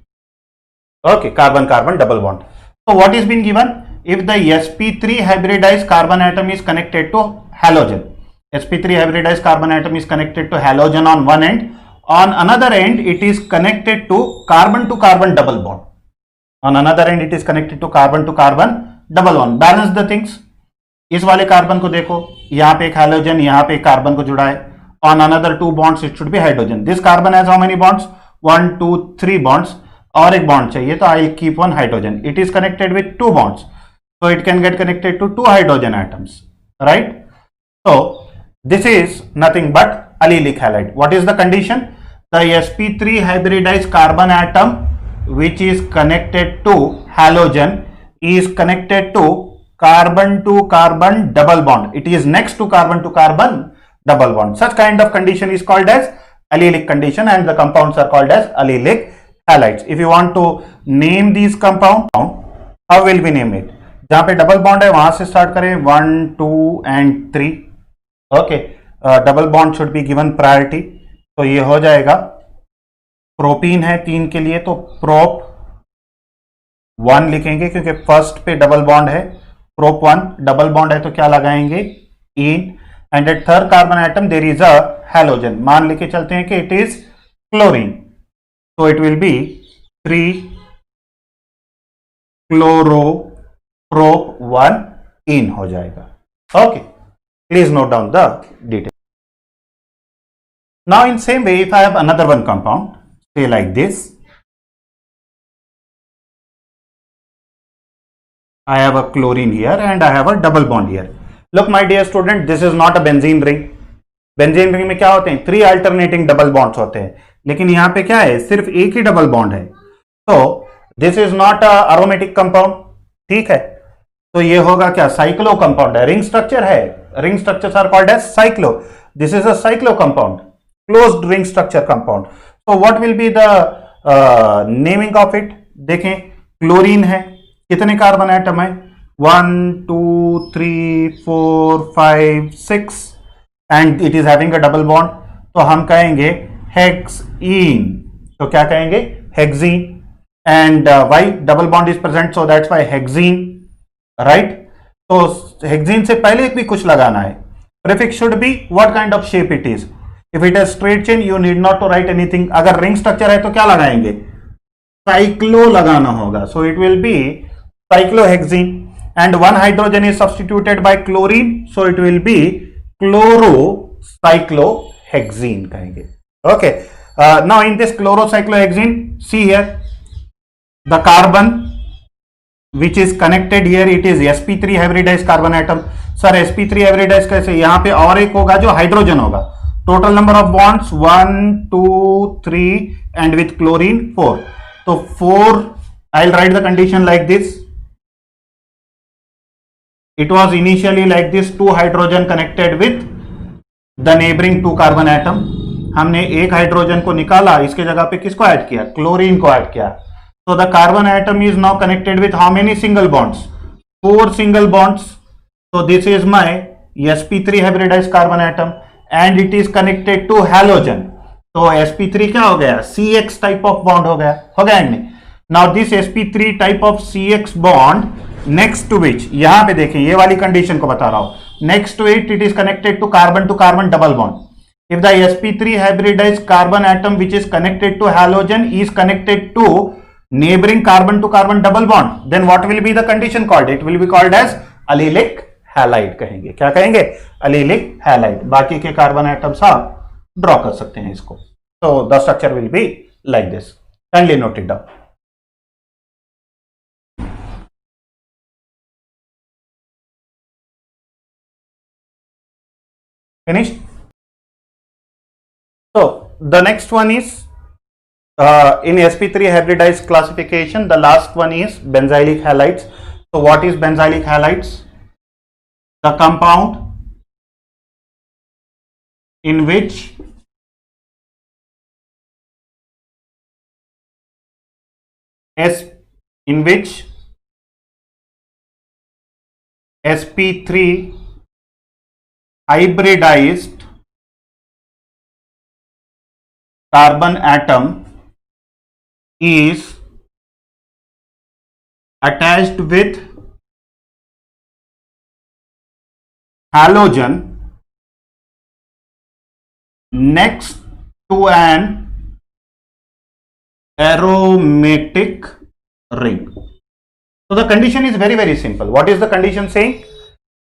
Okay, carbon double bond. So what is been given? If the sp3 hybridized carbon atom is connected to halogen, sp3 hybridized carbon atom is connected to halogen on one end, On another end it is connected to carbon double bond. On another end it is connected to carbon double bond. Balance the things. इस वाले carbon को देखो, यहां पे एक hydrogen, यहां पे एक कार्बन को जुड़ा है. On another two bonds it should be hydrogen. This carbon has how many bonds? 1 2 3 bonds. और एक बॉन्ड चाहिए तो I will keep one hydrogen. It is connected with to bonds, so it can get connected to two hydrogen atoms, right? So this is nothing but allylic halide. What is the condition? The sp3 hybridized carbon atom which is connected to halogen is connected to carbon double bond. It is next to carbon double bond. Such kind of condition is called as allylic condition, and the compounds are called as allylic halides. If you want to name these compound, how will we name it? जहां पे double bond है वहां से start करें, 1 2 and 3. Okay, double bond should be given priority. तो ये हो जाएगा, प्रोपीन है 3 के लिए तो प्रोप 1 लिखेंगे क्योंकि फर्स्ट पे डबल बॉन्ड है. प्रोप 1 डबल बॉन्ड है तो क्या लगाएंगे? Yne. And at third carbon atom there is a halogen. मान लेके चलते हैं कि इट इज क्लोरीन, तो it will be 3 chloro prop 1 yne हो जाएगा. Okay, please note down the detail. Now in same way if I have another one compound, say like this, I have a chlorine here and I have a double bond here. Look my dear student, this is not a benzene ring. Benzene ring में क्या होते हैं? 3 alternating double bonds होते हैं, लेकिन यहां पे क्या है? सिर्फ एक ही डबल बॉन्ड है. तो this is not a aromatic compound. ठीक है, तो ये होगा क्या? साइक्लो कंपाउंड है. रिंग स्ट्रक्चर है, ring structures are called as cyclo. This is a cyclo compound, closed ring structure compound. तो what will be the naming of it? देखें, क्लोरीन है, कितने कार्बन एटम है? 1 2 3 4 5 6 and it is having a double bond, तो हम कहेंगे hexene. तो क्या कहेंगे? Hexene. And why? Double bond is present, so that's why hexene, right? तो हेक्सीन से पहले भी कुछ लगाना है. Prefix should be what kind of shape it is. If it is straight chain you need not to write anything. अगर ring structure है तो क्या लगाएंगे? साइक्लो लगाना होगा. So it will be cyclohexene. And one hydrogen is substituted by chlorine, so it will be chlorocyclohexene कहेंगे. Okay, now in this chlorocyclohexene, see here the carbon which is connected here, it is sp3 hybridized carbon atom. Sir, sp3 hybridized कैसे? यहां पे और एक होगा जो hydrogen होगा. Total number of bonds 1 2 3 and with chlorine 4. तो 4, I will write the condition like this. It was initially like this, 2 hydrogen connected with the neighboring 2 carbon atom. हमने एक हाइड्रोजन को निकाला, इसके जगह पे किसको ऐड किया? क्लोरीन को ऐड किया. So the carbon atom is now connected with how many single bonds? 4 single bonds. So this is my sp3 hybridized carbon atom and it is connected to halogen. तो sp3 क्या हो गया? CX type of bond हो गया नहीं? Now this sp3 type of CX bond next to which, यहां पे देखें, ये वाली कंडीशन को बता रहा हूं. Next to it, it is connected to carbon double bond. If the sp3 hybridized carbon atom which is connected to halogen is connected to neighboring carbon double bond, then what will be the condition called? It will be called as allylic halide कहेंगे. क्या कहेंगे? allylic halide. बाकी के carbon atoms आप draw कर सकते हैं इसको. So the structure will be like this. Kindly note it down. Finished? So the next one is in sp3 hybridized classification, the last one is benzylic halides. So what is benzylic halides? The compound in which sp3 hybridized carbon atom is attached with halogen next to an aromatic ring. So the condition is very, very simple. What is the condition saying?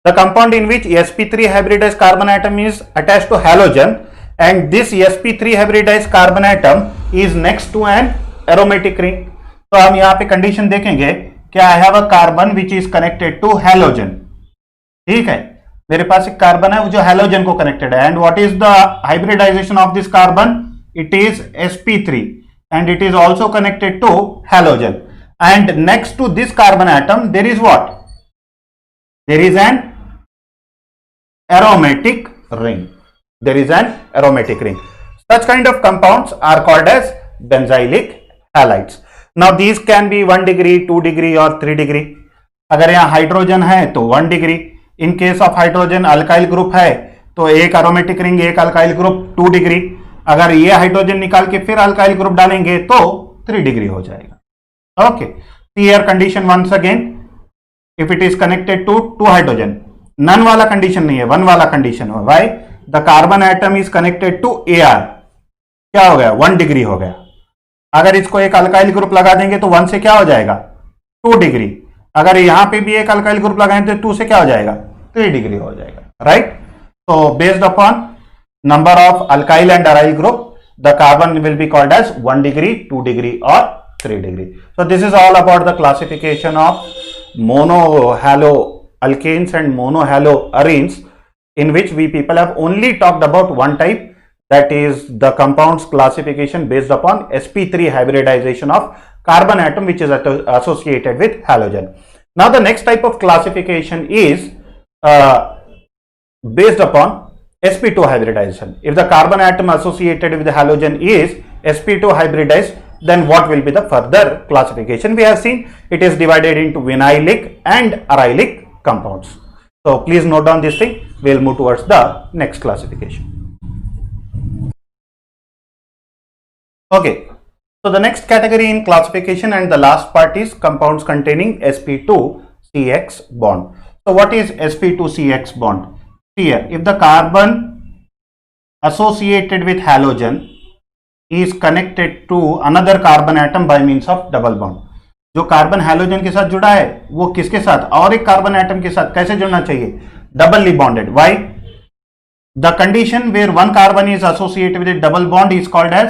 The compound in which sp3 hybridized carbon atom is attached to halogen, and this sp3 hybridized carbon atom is next to an aromatic ring. तो हम यहाँ पे condition देखेंगे कि I have a carbon which is connected to halogen. ठीक है, मेरे पास एक कार्बन है जो हैलोजन को कनेक्टेड है. And what is the hybridization of this carbon? It is sp3 and it is also connected to halogen, and next to this carbon atom there is what? There is an aromatic ring. There is an aromatic ring. Such kind of compounds are called as benzylic halides. Now these can be 1 degree, 2 degree or 3 degree. अगर यहाँ hydrogen है तो 1 degree. In case of hydrogen alkyl group है तो एक aromatic ring, एक alkyl group 2 degree. अगर ये हाइड्रोजन निकाल के फिर अल्काइल ग्रुप डालेंगे तो 3 डिग्री हो जाएगा. Okay, here condition once again, if it is connected to 2 hydrogen, none वाला कंडीशन नहीं है, 1 वाला कंडीशन है. Why? The carbon atom is connected to Ar. क्या हो गया? 1 डिग्री हो गया. अगर इसको एक अल्काइल ग्रुप लगा देंगे तो 1 से क्या हो जाएगा? 2 डिग्री. अगर यहां पे भी एक अल्काइल ग्रुप लगाएं तो 2 से क्या हो जाएगा? 3 डिग्री हो जाएगा. राइट? तो based upon number of alkyl and aryl group, the carbon will be called as 1 degree, 2 degree or 3 degree. So this is all about the classification of monohaloalkanes and monohaloarenes, in which we people have only talked about one type, that is the compounds classification based upon sp3 hybridization of carbon atom which is associated with halogen. Now the next type of classification is based upon sp2 hybridization. If the carbon atom associated with the halogen is sp2 hybridized, then what will be the further classification? We have seen it is divided into vinylic and arylic compounds. So please note down this thing. We will move towards the next classification. Okay, so the next category in classification and the last part is compounds containing sp2CX bond. So what is sp2CX bond? Here, if the carbon associated with halogen is connected to another carbon atom by means of double bond. जो carbon halogen के साथ जुड़ा है वो किसके साथ? और एक कार्बन एटम के साथ कैसे जुड़ना चाहिए? Doubly bonded. Why? The condition where one carbon is associated with double bond is called as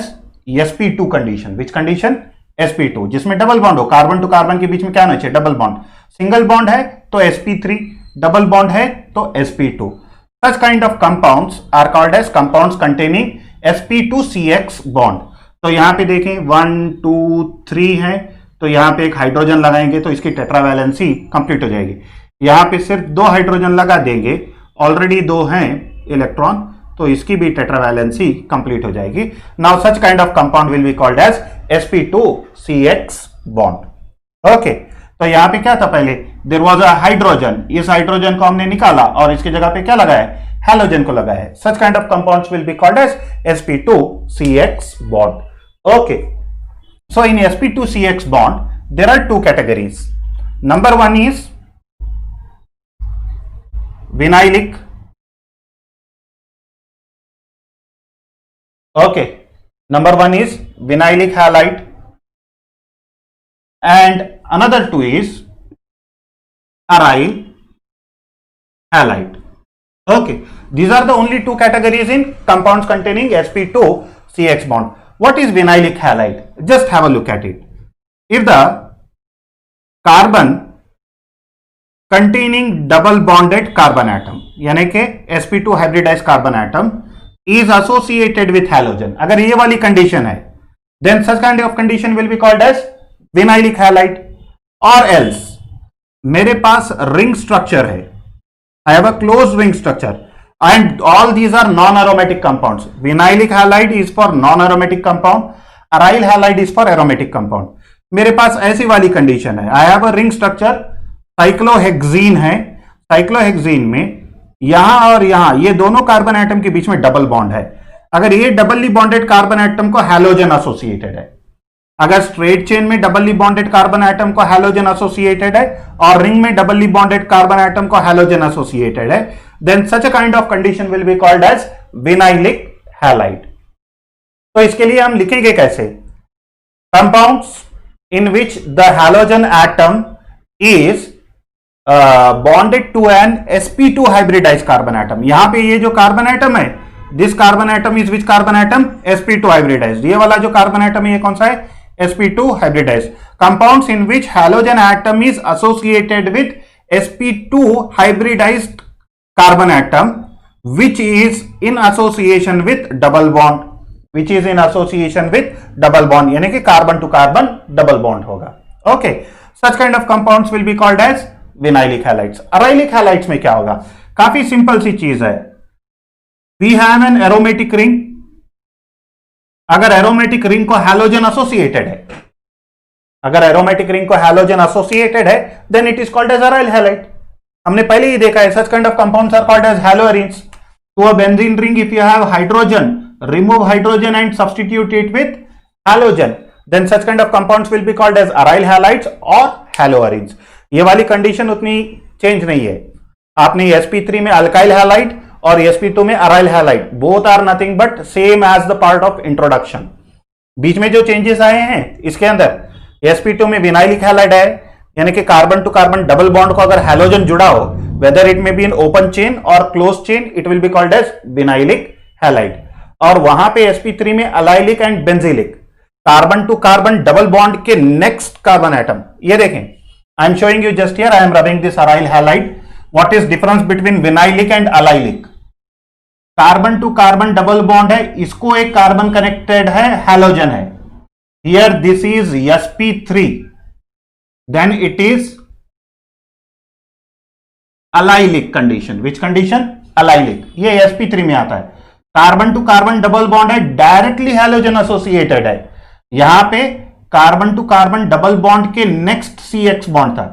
sp2 condition. Which condition? sp2, जिसमें डबल बॉन्ड हो. कार्बन टू कार्बन के बीच में क्या होना चाहिए? Double bond. सिंगल बॉन्ड है तो sp3, डबल बॉन्ड है तो sp2. Such kind of compounds are called as compounds containing sp2CX bond. तो यहां पे देखें 1, 2, 3 है तो यहां पे एक हाइड्रोजन लगाएंगे तो इसकी टेट्रावैलेंसी कंप्लीट हो जाएगी. यहां पे सिर्फ 2 हाइड्रोजन लगा देंगे, ऑलरेडी 2 हैं इलेक्ट्रॉन, तो इसकी भी टेट्रावैलेंसी कंप्लीट हो जाएगी. Now such kind of compound will be called as sp2CX bond. Okay, तो यहां पे क्या था? पहले देयर वाज अ हाइड्रोजन. इस हाइड्रोजन को हमने निकाला और इसकी जगह पे क्या लगाया है? हैलोजन को लगाया है. Such kind of compounds will be called as sp2CX bond. Okay, so in sp2CX bond there are 2 categories. Number 1 is vinylic. Okay, number 1 is vinylic halide and another 2 is aryl halide. Okay, these are the only 2 categories in compounds containing sp2CX bond. What is vinylic halide? Just have a look at it. If the carbon containing double bonded carbon atom, यानी कि sp2 hybridized carbon atom is associated with halogen, अगर ये वाली condition है, then such kind of condition will be called as vinylic halide. और else मेरे पास ring structure है, I have a close ring structure and all these are non aromatic compounds. Vinylic halide is for non aromatic compound, aryl halide is for aromatic compound. मेरे पास ऐसी वाली condition है, I have a ring structure, cyclohexene है. Cyclohexene में यहां और यहां ये दोनों कार्बन एटम के बीच में डबल बॉन्ड है. अगर ये डबली बॉन्डेड कार्बन एटम को हैलोजन एसोसिएटेड है, अगर स्ट्रेट चेन में डबली बॉन्डेड कार्बन एटम को हैलोजन एसोसिएटेड है और रिंग में डबली बॉन्डेड कार्बन एटम को हैलोजन एसोसिएटेड है, then such a kind of condition will be called as vinylic halide. तो इसके लिए हम लिखेंगे कैसे? Compounds in which the halogen atom is bonded to an sp2 hybridize carbon atom. यहां पे ये जो कार्बन एटम है, this carbon atom is which carbon atom? sp2 hybridize. ये वाला जो कार्बन एटम है ये कौन सा है? sp2 hybridize. Compounds in which halogen atom is associated with sp2 hybridized carbon atom which is in association with double bond, which is in association with double bond, यानी कि carbon to carbon double bond होगा। Okay, such kind of compounds will be called as vinylic halides। arylic halides में क्या होगा? काफी simple सी चीज है। we have an aromatic ring, अगर एरोमेटिक रिंग को हैलोजन एसोसिएटेड है, अगर एरोमेटिक रिंग को हैलोजन एसोसिएटेड है, then it is called as aryl halide. हमने पहले ही देखा है, such kind of compounds are called as haloarenes। To a benzene ring, if you have hydrogen, remove hydrogen and substitute it with halogen, then such kind of compounds will be called as aryl halides or haloarenes। ये वाली condition उतनी change नहीं है। आपने sp3 में alkyl halide और sp2 में aryl halide, both are nothing but same as the part of introduction. बीच में जो चेंजेस आए हैं इसके अंदर, sp2 में विनाइलिक हैलाइड है, यानी कि carbon to carbon double bond को अगर हैलोजन जुड़ा हो, whether it may be in open chain or closed chain, it will be called as vinylic halide। और वहां पे sp3 में allylic and benzylic, carbon to carbon double bond के next carbon atom, ये देखें, I am showing you just here, I am rubbing this aryl halide. What is difference between vinylic and allylic? Carbon to carbon double bond है, इसको एक carbon connected है, halogen है। Here this is sp3, then it is allylic condition। which condition? allylic। ये sp3 में आता है। Carbon to carbon double bond है, डायरेक्टली हैलोजन एसोसिएटेड है। यहां पे carbon to carbon double bond के नेक्स्ट CX बॉन्ड था,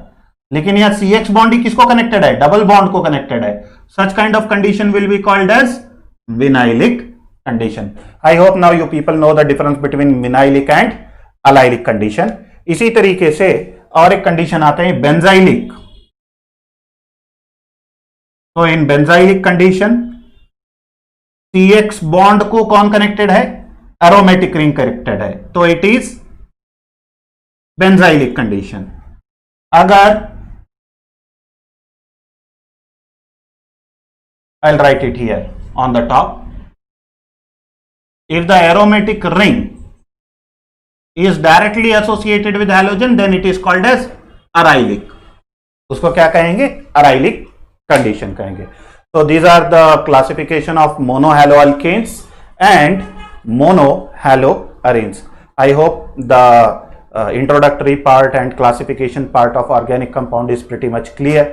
लेकिन यहां CX बॉन्ड ही किसको कनेक्टेड है? डबल बॉन्ड को कनेक्टेड है। such kind of condition will be called as vinylic condition। I hope now you people know the difference between vinylic and allylic condition। इसी तरीके से और एक कंडीशन आता है बेंजाइलिक। तो इन बेंजाइलिक कंडीशन CX बॉन्ड को कौन कनेक्टेड है? एरोमेटिक रिंग कनेक्टेड है, तो इट इज बेंजाइलिक कंडीशन। अगर I'll write it here on the top, if the aromatic ring is directly associated with halogen, then it is called as arylic। उसको क्या कहेंगे? arylic condition कहेंगे। So these are the classification of monohaloalkanes and monohaloarenes। I hope the introductory part and classification part of organic compound is pretty much clear।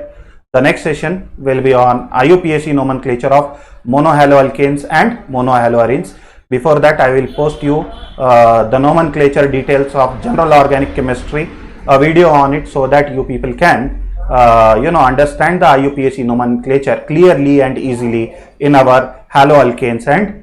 The next session will be on IUPAC nomenclature of monohaloalkanes and monohaloarenes। Before that, I will post you the nomenclature details of general organic chemistry, a video on it, so that you people can understand the IUPAC nomenclature clearly and easily in our haloalkanes and